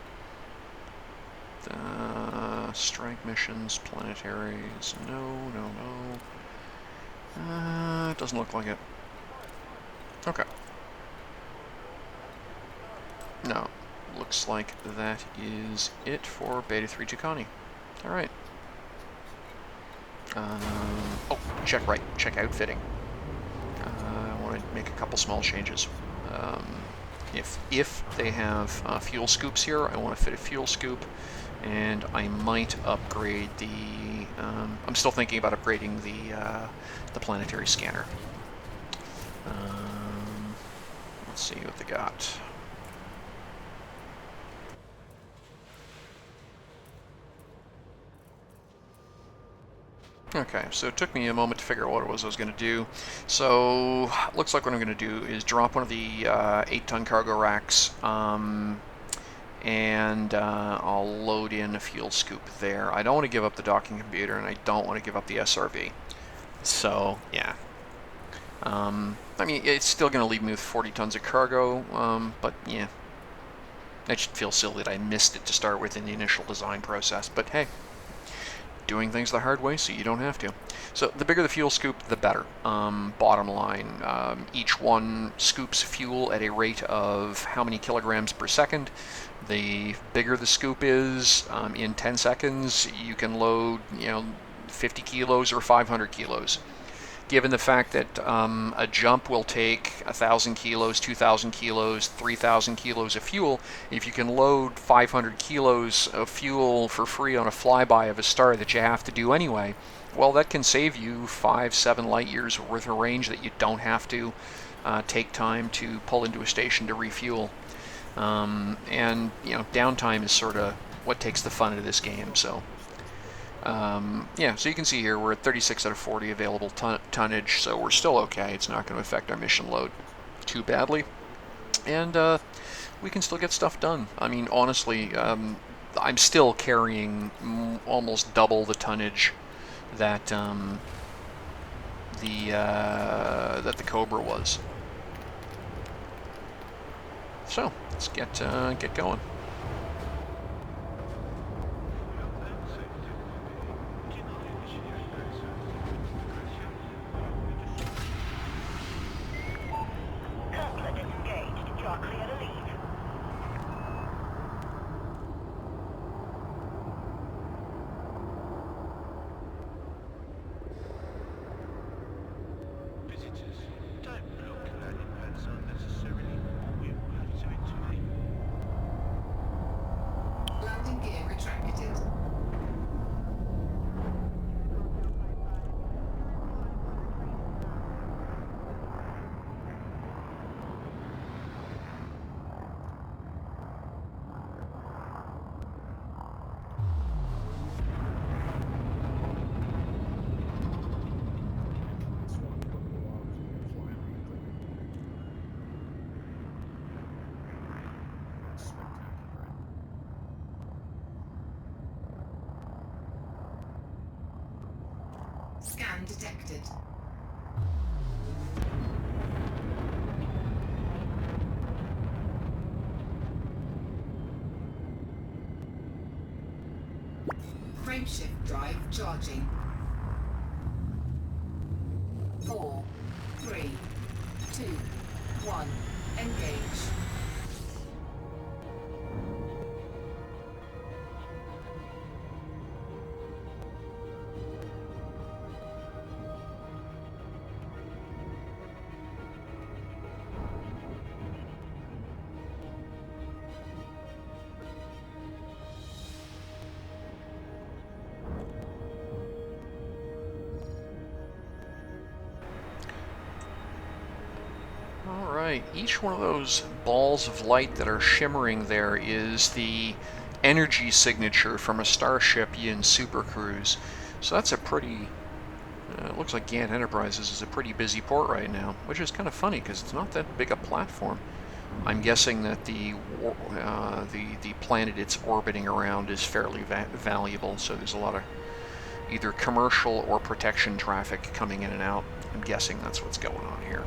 Strike missions, planetaries. No. Doesn't look like it. Okay. No. Looks like that is it for Beta 3 Tucani. Alright. Oh, check outfitting. I want to make a couple small changes. If they have fuel scoops here, I want to fit a fuel scoop, and I might upgrade the. I'm still thinking about upgrading the planetary scanner. Let's see what they got. Okay, so it took me a moment to figure out what it was I was going to do. So, looks like what I'm going to do is drop one of the 8-ton cargo racks, and I'll load in a fuel scoop there. I don't want to give up the docking computer, and I don't want to give up the SRV. So, yeah. I mean, it's still going to leave me with 40 tons of cargo, but yeah. It should feel silly that I missed it to start with in the initial design process, but hey, doing things the hard way so you don't have to. So the bigger the fuel scoop, the better. Bottom line, each one scoops fuel at a rate of how many kilograms per second. The bigger the scoop is, in 10 seconds, you can load, 50 kilos or 500 kilos. Given the fact that a jump will take 1,000 kilos, 2,000 kilos, 3,000 kilos of fuel, if you can load 500 kilos of fuel for free on a flyby of a star that you have to do anyway, well, that can save you 5-7 light years worth of range that you don't have to take time to pull into a station to refuel. And downtime is sort of what takes the fun out of this game. So yeah, so you can see here we're at 36 out of 40 available tonnage, so we're still okay. It's not going to affect our mission load too badly, and we can still get stuff done. I mean, honestly, I'm still carrying almost double the tonnage that the Cobra was. So let's get going. Landing gear retracted. Scan detected. Frameshift drive charging. 4, 3, 2, 1. Engage. Alright, each one of those balls of light that are shimmering there is the energy signature from a Starship in Super Cruise. So that's a pretty... it looks like Gant Enterprises is a pretty busy port right now, which is kind of funny because it's not that big a platform. I'm guessing that the planet it's orbiting around is fairly valuable, so there's a lot of either commercial or protection traffic coming in and out. I'm guessing that's what's going on here.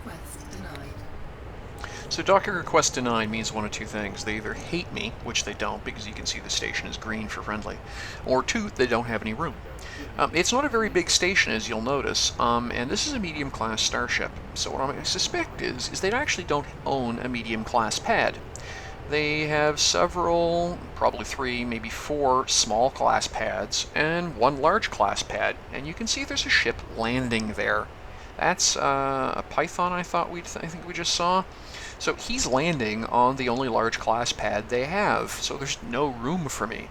request denied. So docking request denied means one of two things. They either hate me, which they don't because you can see the station is green for friendly, or two, they don't have any room. It's not a very big station, as you'll notice, and this is a medium-class starship. So what I suspect is they actually don't own a medium-class pad. They have several, probably 3, maybe 4 small class pads and 1 large class pad, and you can see there's a ship landing there. That's a Python I think we just saw. So he's landing on the only large class pad they have, so there's no room for me.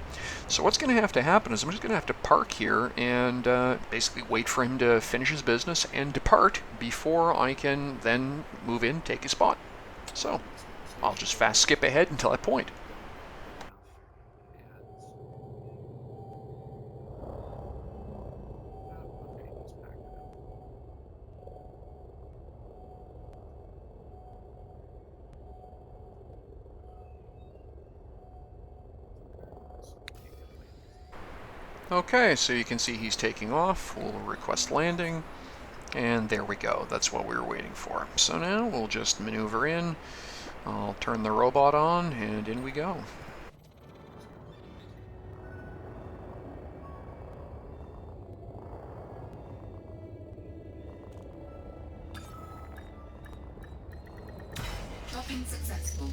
So what's going to have to happen is I'm just going to have to park here and basically wait for him to finish his business and depart before I can then move in, take his spot. So I'll just fast skip ahead until that point. Okay, so you can see he's taking off. We'll request landing, and there we go. That's what we were waiting for. So now we'll just maneuver in. I'll turn the robot on, and in we go. Docking successful.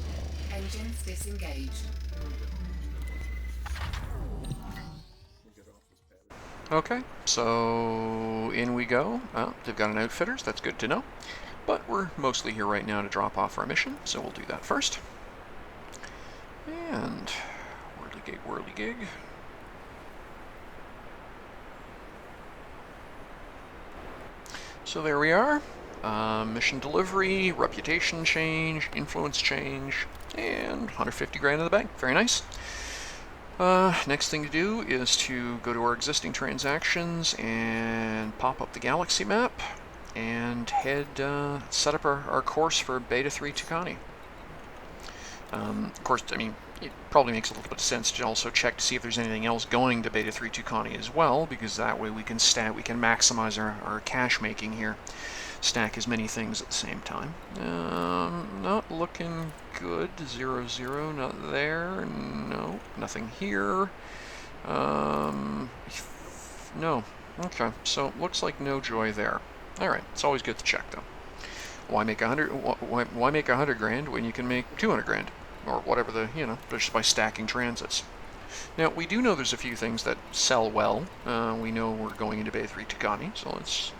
Engines disengaged. Okay, so in we go. Well, they've got an outfitters, that's good to know. But we're mostly here right now to drop off our mission, so we'll do that first. And whirly-gig. So there we are. Mission delivery, reputation change, influence change, and 150 grand in the bank. Very nice. Next thing to do is to go to our existing transactions and pop up the galaxy map and set up our course for Beta 3 Tucani. Of course, I mean, it probably makes a little bit of sense to also check to see if there's anything else going to Beta 3 Tucani as well, because that way we can maximize our cash making here. Stack as many things at the same time. Not looking good. 0-0, not there. No, nothing here. No. Okay, so looks like no joy there. All right, it's always good to check though. Why make 100? Why make 100 grand when you can make 200 grand, or whatever the just by stacking transits. Now, we do know there's a few things that sell well. We know we're going into Beta 3 Tucani, so it's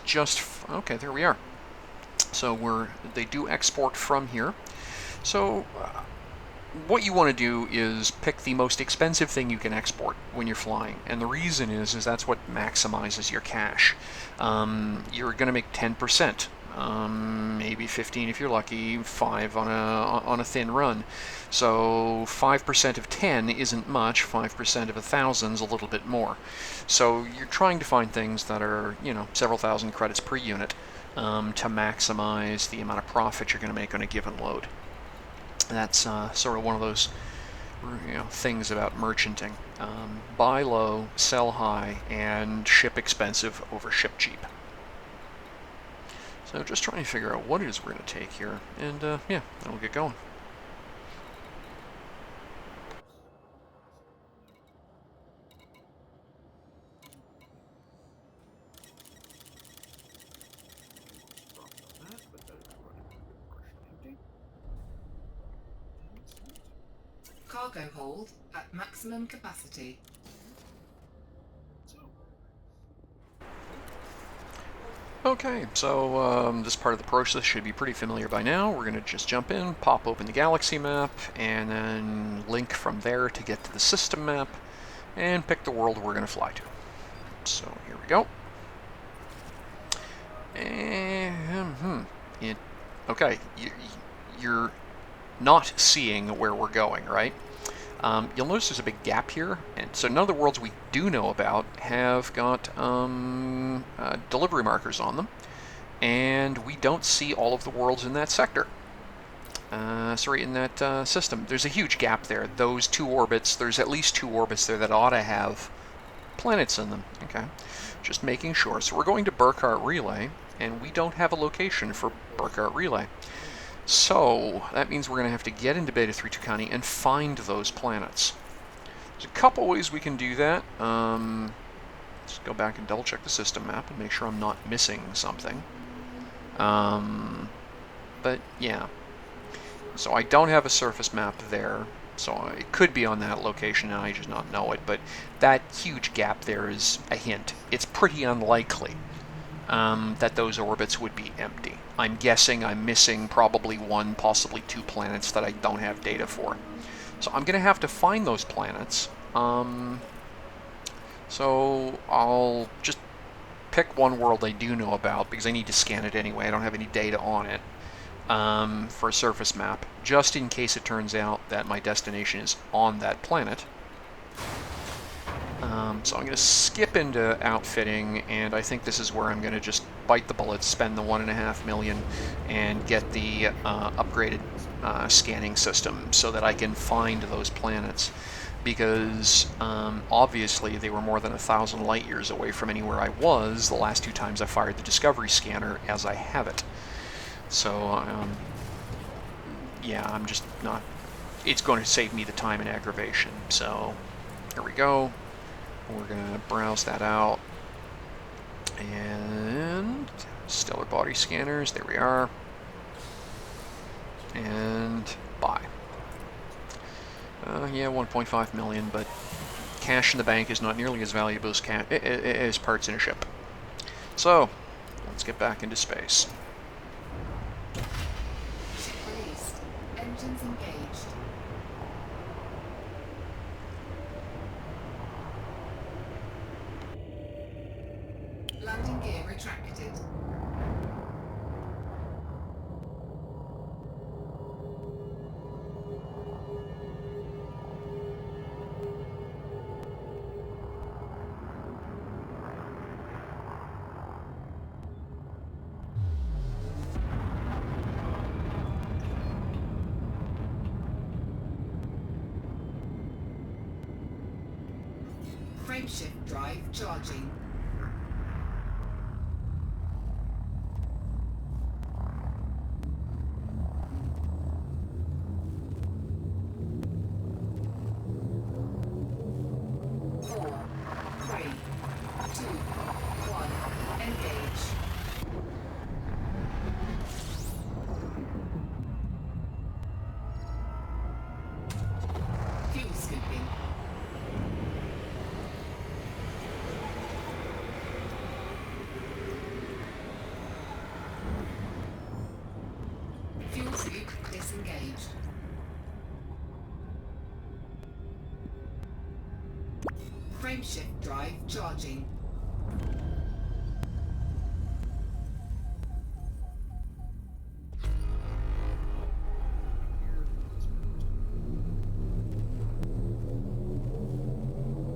just... Okay, there we are. So they do export from here. So what you want to do is pick the most expensive thing you can export when you're flying. And the reason is that's what maximizes your cash. You're going to make 10%. Maybe 15 if you're lucky, 5 on a thin run. So 5% of 10 isn't much, 5% of 1,000 is a little bit more. So you're trying to find things that are, several thousand credits per unit to maximize the amount of profit you're going to make on a given load. That's sort of one of those things about merchanting. Buy low, sell high, and ship expensive over ship cheap. So just trying to figure out what it is we're going to take here, and yeah, then we'll get going. Cargo hold at maximum capacity. Okay, so this part of the process should be pretty familiar by now. We're going to just jump in, pop open the galaxy map, and then link from there to get to the system map, and pick the world we're going to fly to. So here we go. And, okay, you're not seeing where we're going, right? You'll notice there's a big gap here, and so none of the worlds we do know about have got delivery markers on them, and we don't see all of the worlds in that sector. In that system. There's a huge gap there. Those 2 orbits, there's at least 2 orbits there that ought to have planets in them. Okay, just making sure. So we're going to Burkhart Relay, and we don't have a location for Burkhardt Relay. So that means we're going to have to get into Beta 3 Tucani and find those planets. There's a couple ways we can do that. Let's go back and double check the system map and make sure I'm not missing something. But yeah. So I don't have a surface map there, so it could be on that location and I just not know it, but that huge gap there is a hint. It's pretty unlikely that those orbits would be empty. I'm guessing I'm missing probably 1, possibly 2 planets that I don't have data for. So I'm going to have to find those planets. So I'll just pick one world I do know about, because I need to scan it anyway. I don't have any data on it. For a surface map, just in case it turns out that my destination is on that planet. So I'm going to skip into outfitting, and I think this is where I'm going to just bite the bullet, spend the $1.5 million, and get the upgraded scanning system so that I can find those planets. Because obviously they were more than 1,000 light years away from anywhere I was the last 2 times I fired the Discovery scanner as I have it. So, yeah, I'm just not... It's going to save me the time and aggravation. So, here we go. We're going to browse that out. And... Stellar body scanners. There we are. And... buy. Yeah, 1.5 million, but cash in the bank is not nearly as valuable as parts in a ship. So, let's get back into space. Ship released. Engines engaged. Landing gear retracted. Frameshift drive charging. Four, three, two, one, engage. Fuel scooping. Fuel scoop disengaged. Frameshift drive charging.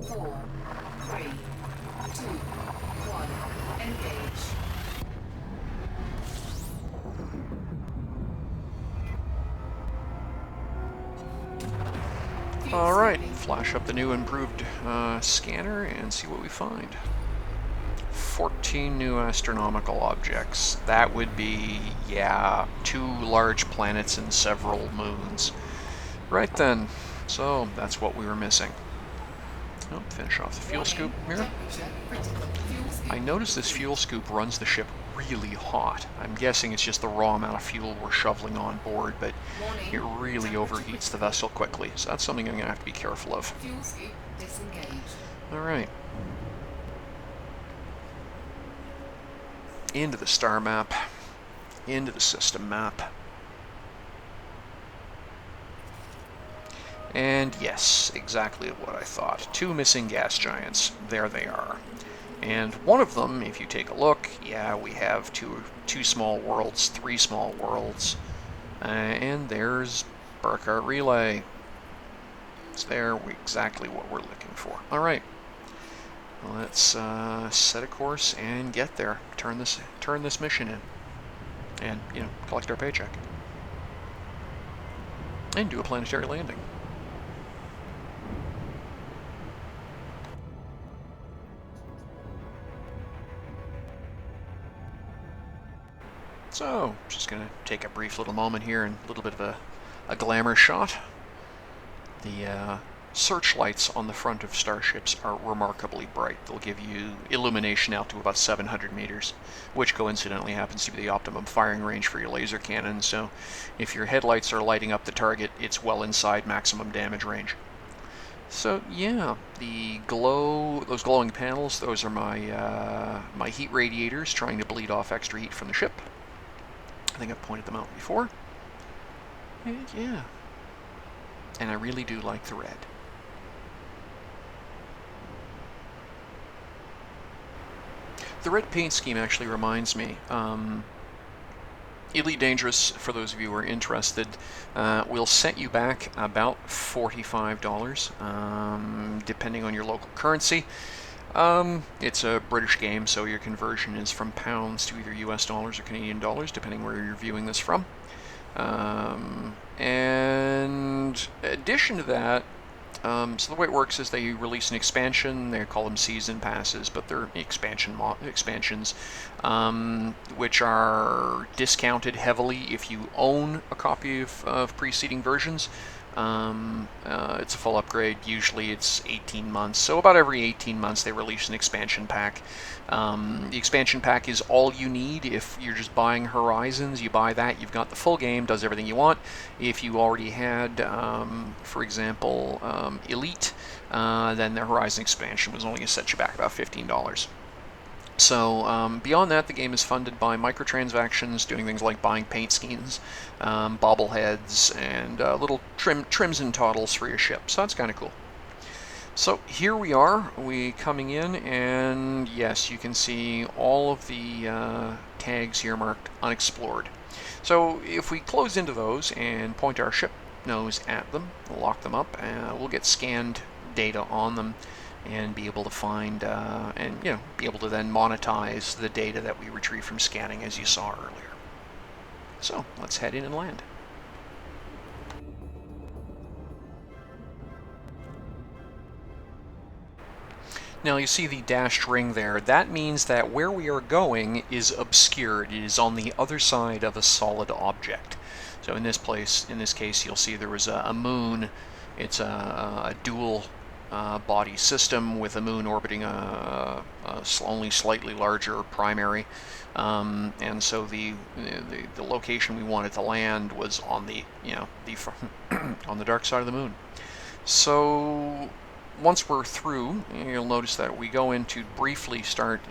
Four, three, two, one, engage. Alright, flash up the new improved scanner and see what we find. 14 new astronomical objects. That would be, yeah, 2 large planets and several moons. Right then, so that's what we were missing. Oh, finish off the fuel scoop here. I noticed this fuel scoop runs the ship really hot. I'm guessing it's just the raw amount of fuel we're shoveling on board, but it really overheats the vessel quickly, so that's something I'm going to have to be careful of. Fuel scoop disengaged. Alright. Into the star map. Into the system map. And yes, exactly what I thought. 2 missing gas giants. There they are. And one of them, if you take a look, yeah, we have two small worlds, 3 small worlds. And there's Burkhardt Relay. It's there, exactly what we're looking for. Alright. Let's set a course and get there. Turn this mission in. And, you know, collect our paycheck. And do a planetary landing. So, just going to take a brief little moment here and a little bit of a glamour shot. The searchlights on the front of Starships are remarkably bright. They'll give you illumination out to about 700 meters, which coincidentally happens to be the optimum firing range for your laser cannon, so if your headlights are lighting up the target, it's well inside maximum damage range. So yeah, those glowing panels, those are my my heat radiators trying to bleed off extra heat from the ship. I think I've pointed them out before. And yeah, and I really do like the red. The red paint scheme actually reminds me. Elite Dangerous, for those of you who are interested, will set you back about $45, depending on your local currency. It's a British game, so your conversion is from pounds to either US dollars or Canadian dollars, depending where you're viewing this from. And in addition to that, so the way it works is they release an expansion. They call them season passes, but they're expansions, which are discounted heavily if you own a copy of preceding versions. It's a full upgrade. Usually it's 18 months. So about every 18 months they release an expansion pack. The expansion pack is all you need. If you're just buying Horizons, you buy that, you've got the full game, does everything you want. If you already had, for example, Elite, then the Horizon expansion was only going to set you back about $15. So beyond that, the game is funded by microtransactions, doing things like buying paint skins, bobbleheads, and little trims and toddles for your ship. So that's kind of cool. So here we are, coming in, and yes, you can see all of the tags here marked unexplored. So if we close into those and point our ship nose at them, we'll lock them up, and we'll get scanned data on them and be able to find and be able to then monetize the data that we retrieve from scanning, as you saw earlier. So let's head in and land. Now you see the dashed ring there. That means that where we are going is obscured. It is on the other side of a solid object. So in this case, you'll see there was a moon. It's a dual body system with a moon orbiting a only slightly larger primary, and so the location we wanted to land was on the on the dark side of the moon. So once we're through, you'll notice that we go in to briefly start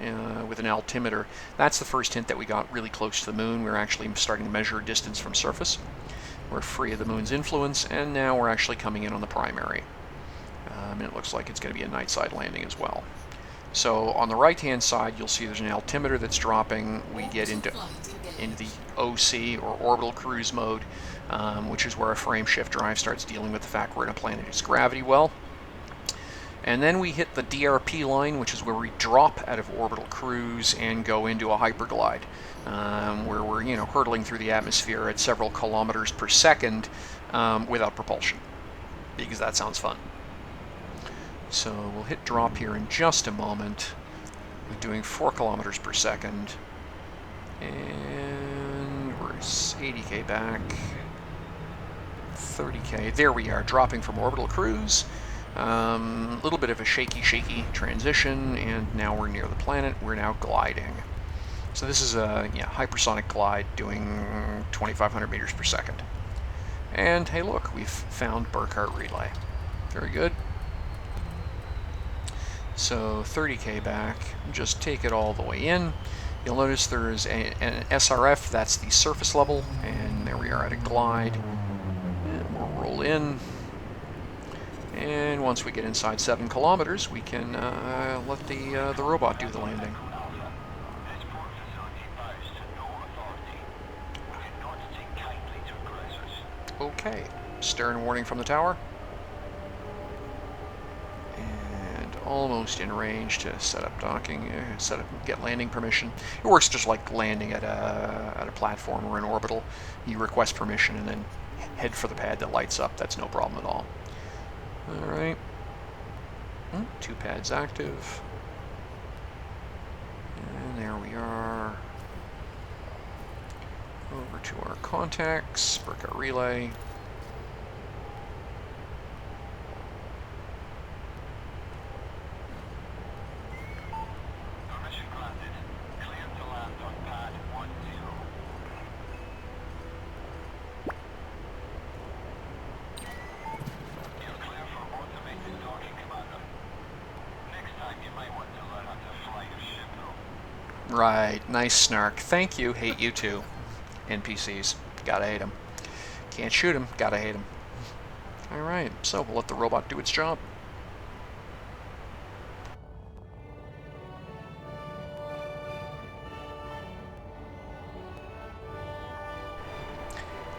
with an altimeter. That's the first hint that we got really close to the moon. We're actually starting to measure distance from surface. We're free of the moon's influence, and now we're actually coming in on the primary. And it looks like it's going to be a night side landing as well. So on the right hand side, you'll see there's an altimeter that's dropping. We get into the OC, or orbital cruise mode, which is where a frame shift drive starts dealing with the fact we're in a planet's gravity well. And then we hit the DRP line, which is where we drop out of orbital cruise and go into a hyperglide, where we're hurtling through the atmosphere at several kilometers per second without propulsion, because that sounds fun. So we'll hit drop here in just a moment. We're doing 4 kilometers per second, and we're 80k back, 30k. There we are, dropping from orbital cruise. A little bit of a shaky transition, and now we're near the planet. We're now gliding. So this is a hypersonic glide doing 2,500 meters per second. And hey, look, we've found Burckhardt relay. Very good. So 30k back. Just take it all the way in. You'll notice there is an SRF. That's the surface level, and there we are at a glide. And we'll roll in. And once we get inside 7 kilometers, we can let the robot do the landing. Okay, stern warning from the tower. And almost in range to set up docking, get landing permission. It works just like landing at a platform or an orbital. You request permission and then head for the pad that lights up. That's no problem at all. Alright, 2 pads active, and there we are. to our contacts, work our relay. Permission granted. Clear to land on pad 10. You're clear for automated docking, Commander. Next time you might want to learn how to fly your ship, though. Right, nice snark. Thank you, hate you too. NPCs, gotta hate them. Can't shoot them, gotta hate them. Alright, so we'll let the robot do its job.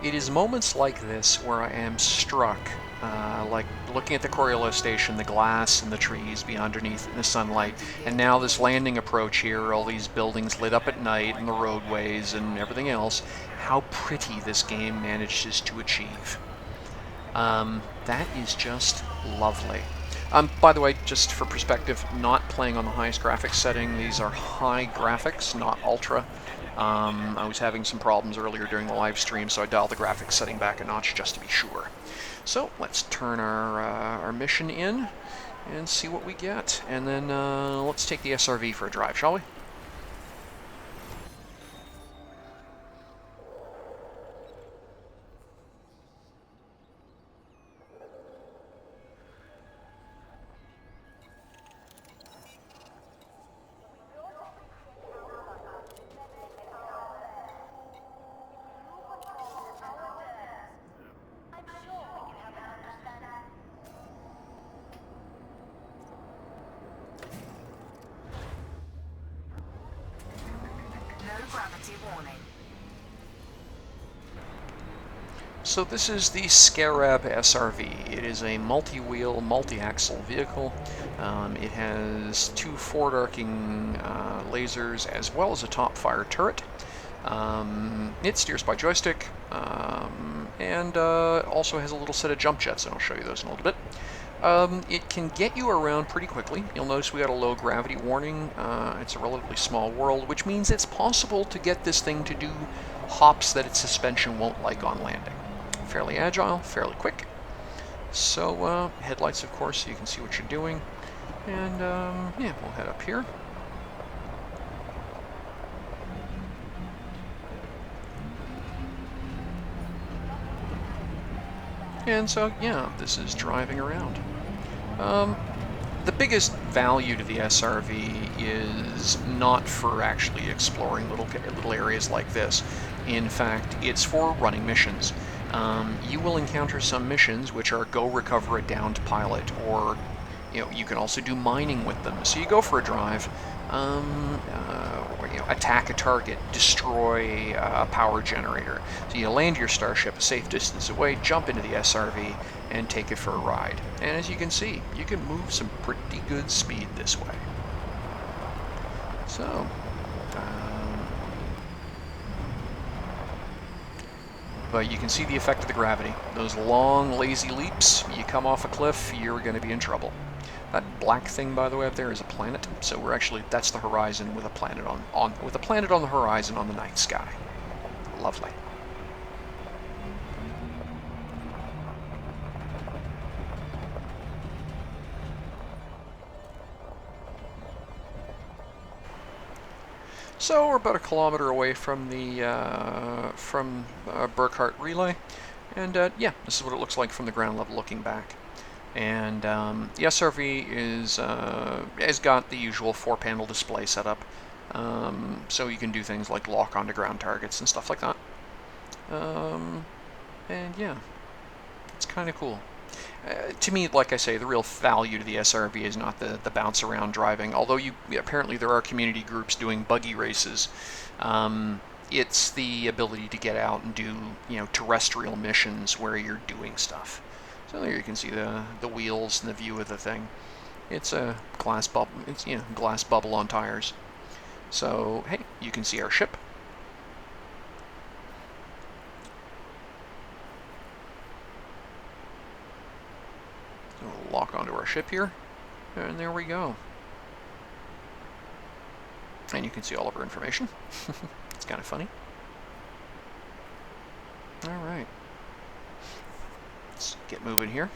It is moments like this where I am struck, like looking at the Coriolis station, the glass and the trees be underneath in the sunlight, and now this landing approach here, all these buildings lit up at night and the roadways and everything else, how pretty this game manages to achieve. That is just lovely. By the way, just for perspective, not playing on the highest graphics setting. These are high graphics, not ultra. I was having some problems earlier during the live stream, so I dialed the graphics setting back a notch just to be sure. So let's turn our mission in and see what we get. And then let's take the SRV for a drive, shall we? No gravity warning. So this is the Scarab SRV. It is a multi-wheel, multi-axle vehicle. It has two forward-arcing lasers as well as a top-fire turret. It steers by joystick and also has a little set of jump jets, and I'll show you those in a little bit. It can get you around pretty quickly. You'll notice we got a low gravity warning. It's a relatively small world, which means it's possible to get this thing to do hops that its suspension won't like on landing. Fairly agile, fairly quick. So headlights, of course, so you can see what you're doing. And yeah, we'll head up here. And so, yeah, this is driving around. The biggest value to the SRV is not for actually exploring little areas like this. In fact, it's for running missions. You will encounter some missions which are go recover a downed pilot, or you can also do mining with them. So you go for a drive, attack a target, destroy a power generator. So you land your starship a safe distance away, jump into the SRV, and take it for a ride. And as you can see, you can move some pretty good speed this way. So, but you can see the effect of the gravity. Those long, lazy leaps, you come off a cliff, you're going to be in trouble. That black thing, by the way, up there is a planet. So we're actually, that's the horizon with a planet on the horizon on the night sky. Lovely. So we're about a kilometer away from the Burkhardt Relay, and yeah, this is what it looks like from the ground level looking back. And the SRV has got the usual 4-panel display setup, so you can do things like lock onto ground targets and stuff like that. And yeah, it's kind of cool. To me, like I say, the real value to the SRV is not the bounce around driving, although apparently there are community groups doing buggy races. It's the ability to get out and do terrestrial missions where you're doing stuff. So there you can see the wheels and the view of the thing. It's a glass bubble. It's glass bubble on tires. So hey, you can see our ship. So we'll lock onto our ship here, and there we go. And you can see all of our information. It's kind of funny. Alright. Let's get moving here.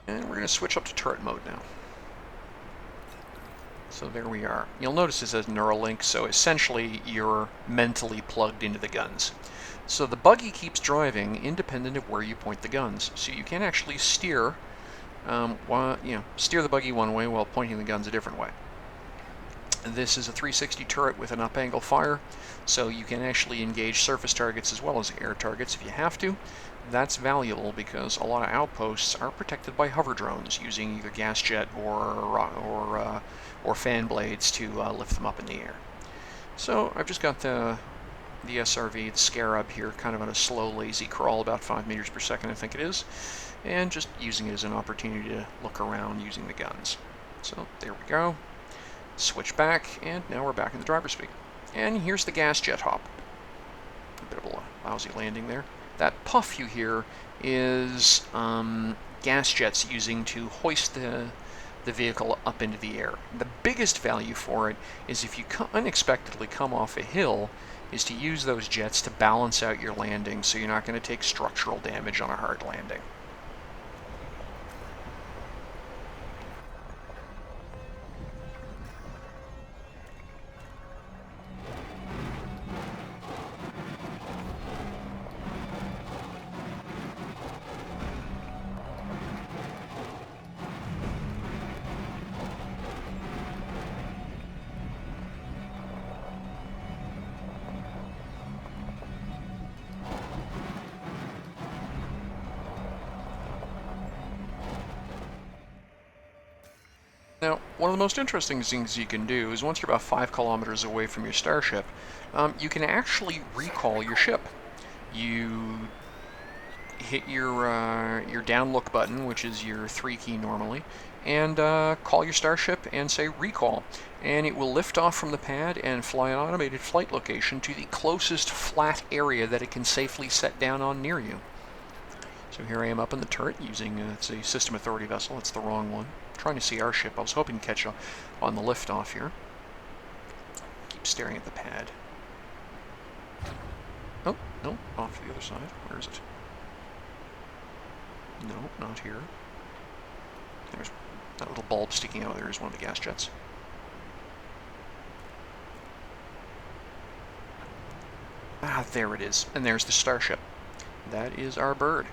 And we're going to switch up to turret mode now. So there we are. You'll notice it says Neuralink, so essentially you're mentally plugged into the guns. So the buggy keeps driving independent of where you point the guns. So you can actually steer, steer the buggy one way while pointing the guns a different way. This is a 360 turret with an up-angle fire, so you can actually engage surface targets as well as air targets if you have to. That's valuable because a lot of outposts are protected by hover drones using either gas jet or fan blades to lift them up in the air. So I've just got the SRV, the Scarab here, kind of on a slow, lazy crawl, about 5 meters per second, I think it is, and just using it as an opportunity to look around using the guns. So there we go. Switch back, and now we're back in the driver's seat. And here's the gas jet hop. A bit of a lousy landing there. That puff you hear is gas jets using to hoist the vehicle up into the air. The biggest value for it is if you unexpectedly come off a hill, is to use those jets to balance out your landing so you're not going to take structural damage on a hard landing. Now, one of the most interesting things you can do is once you're about 5 kilometers away from your Starship, you can actually recall your ship. You hit your down look button, which is your 3 key normally, and call your Starship and say recall. And it will lift off from the pad and fly an automated flight location to the closest flat area that it can safely set down on near you. So here I am up in the turret using, it's a System Authority vessel, it's the wrong one. I'm trying to see our ship. I was hoping to catch on the liftoff here. Keep staring at the pad. Oh, no, off to the other side. Where is it? No, not here. There's that little bulb sticking out there is one of the gas jets. Ah, there it is. And there's the Starship. That is our bird.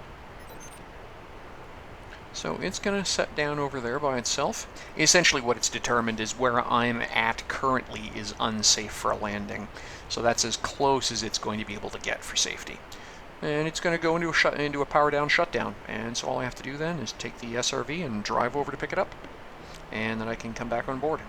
So it's going to set down over there by itself. Essentially what it's determined is where I'm at currently is unsafe for a landing. So that's as close as it's going to be able to get for safety. And it's going to go into a power down shutdown. And so all I have to do then is take the SRV and drive over to pick it up. And then I can come back on board.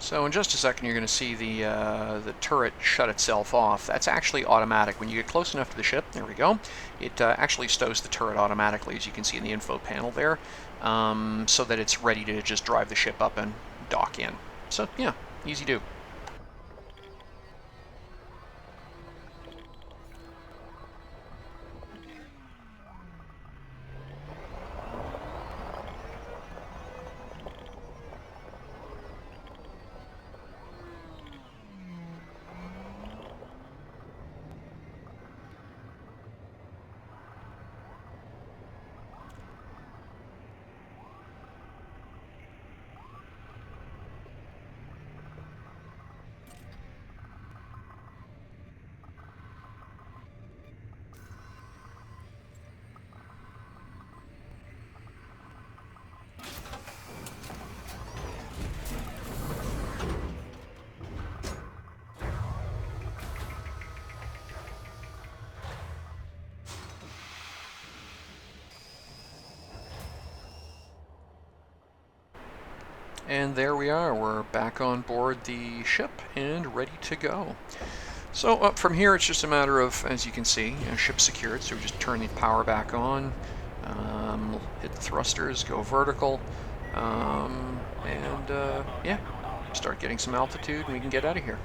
So in just a second you're going to see the turret shut itself off. That's actually automatic. When you get close enough to the ship, there we go, it actually stows the turret automatically, as you can see in the info panel there, so that it's ready to just drive the ship up and dock in. So yeah, easy do. And there we are. We're back on board the ship and ready to go. So up from here, it's just a matter of, as you can see, ship secured. So we just turn the power back on, hit the thrusters, go vertical, and yeah, start getting some altitude, and we can get out of here.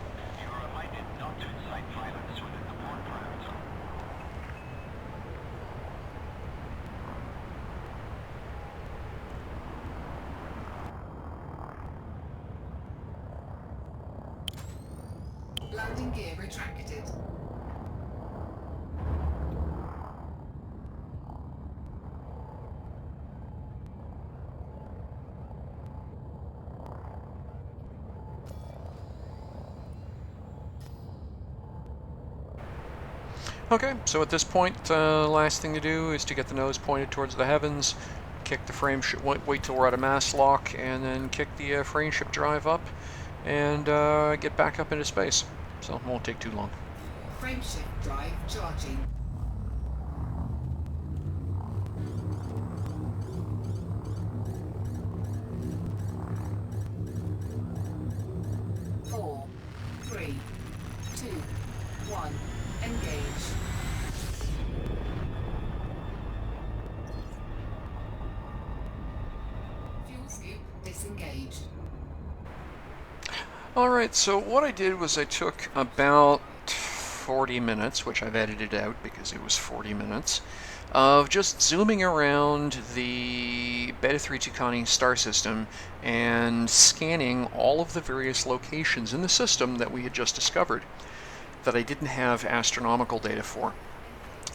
Landing gear retracted. Okay, so at this point, last thing to do is to get the nose pointed towards the heavens, kick the frame, wait till we're at a mass lock, and then kick the frame ship drive up, and get back up into space. So it won't take too long. Frameshift drive charging. Four, three, two, one. Engage. Fuel scoop disengaged. Alright, so what I did was I took about 40 minutes, which I've edited out because it was 40 minutes, of just zooming around the Beta 3 Tucani star system and scanning all of the various locations in the system that we had just discovered that I didn't have astronomical data for.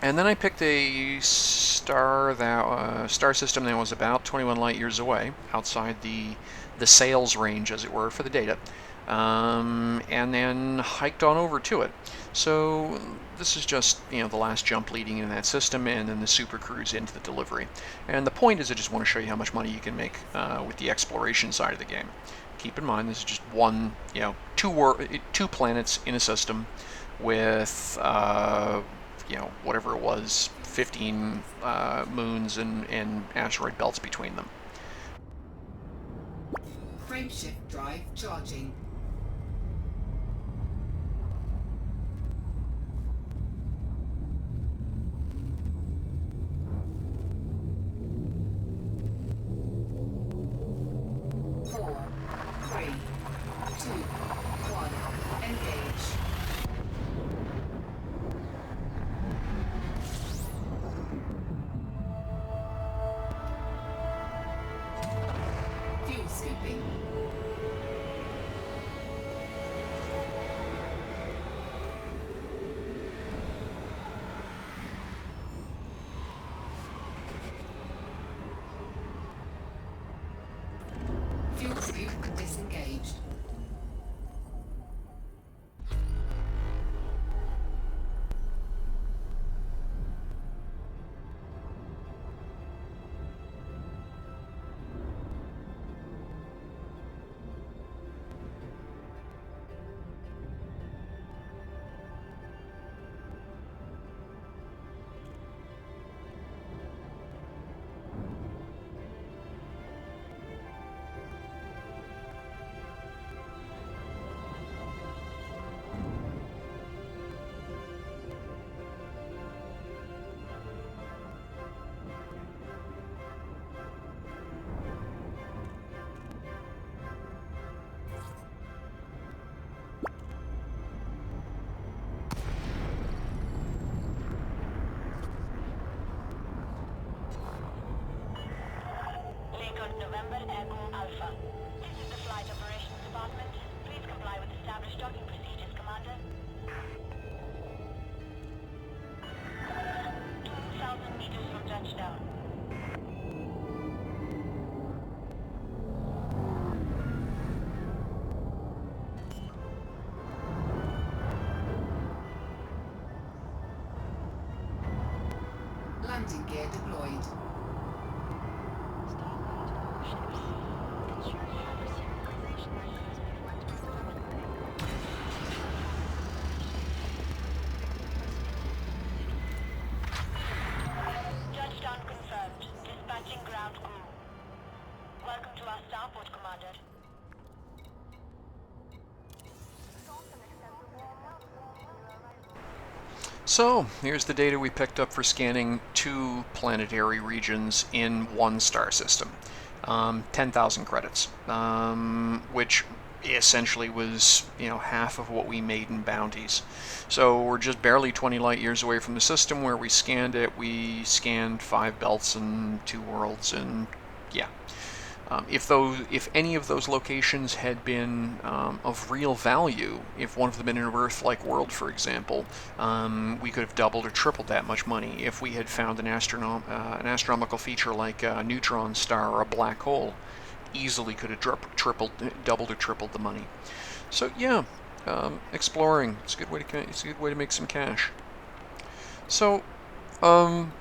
And then I picked a star system that was about 21 light years away, outside the sales range, as it were, for the data, and then hiked on over to it. So this is just, the last jump leading into that system, and then the super cruise into the delivery. And the point is, I just want to show you how much money you can make with the exploration side of the game. Keep in mind, this is just one, two planets in a system with, whatever it was, 15 moons and asteroid belts between them. Frameshift drive charging. Four, three, two, one. Engage. Fuel scooping. Fuel scoop disengaged. November Echo Alpha. This is the Flight Operations Department. Please comply with established docking procedures, Commander. 2,000 meters from touchdown. Landing gear deployed. Touchdown confirmed. Dispatching ground crew. Welcome to our starport, Commander. So, here's the data we picked up for scanning 2 planetary regions in 1 star system. 10,000 credits, which essentially was, half of what we made in bounties. So we're just barely 20 light years away from the system where we scanned it. We scanned 5 belts and 2 worlds, and yeah. If any of those locations had been of real value, if one of them been an Earth-like world, for example, we could have doubled or tripled that much money. If we had found an astronomical feature like a neutron star or a black hole, easily could have doubled or tripled the money. So yeah, exploring. It's a good way to make some cash. So.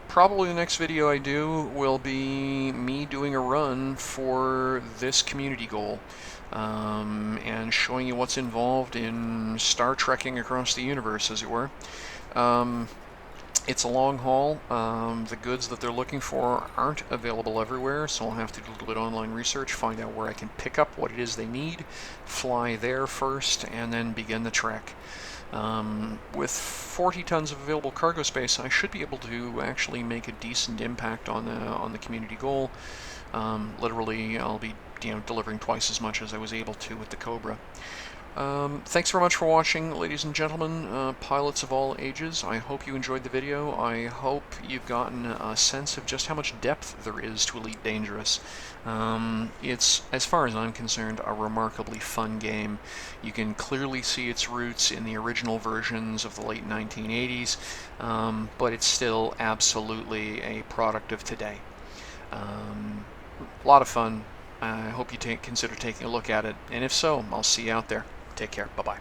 Probably the next video I do will be me doing a run for this community goal, and showing you what's involved in Star Trekking across the universe, as it were. It's a long haul. The goods that they're looking for aren't available everywhere, so I'll have to do a little bit of online research, find out where I can pick up what it is they need, fly there first, and then begin the trek. With 40 tons of available cargo space, I should be able to actually make a decent impact on the community goal. Literally, I'll be delivering twice as much as I was able to with the Cobra. Thanks very much for watching, ladies and gentlemen, pilots of all ages. I hope you enjoyed the video. I hope you've gotten a sense of just how much depth there is to Elite Dangerous. It's, as far as I'm concerned, a remarkably fun game. You can clearly see its roots in the original versions of the late 1980s, but it's still absolutely a product of today. A lot of fun. I hope you consider taking a look at it, and if so, I'll see you out there. Take care. Bye-bye.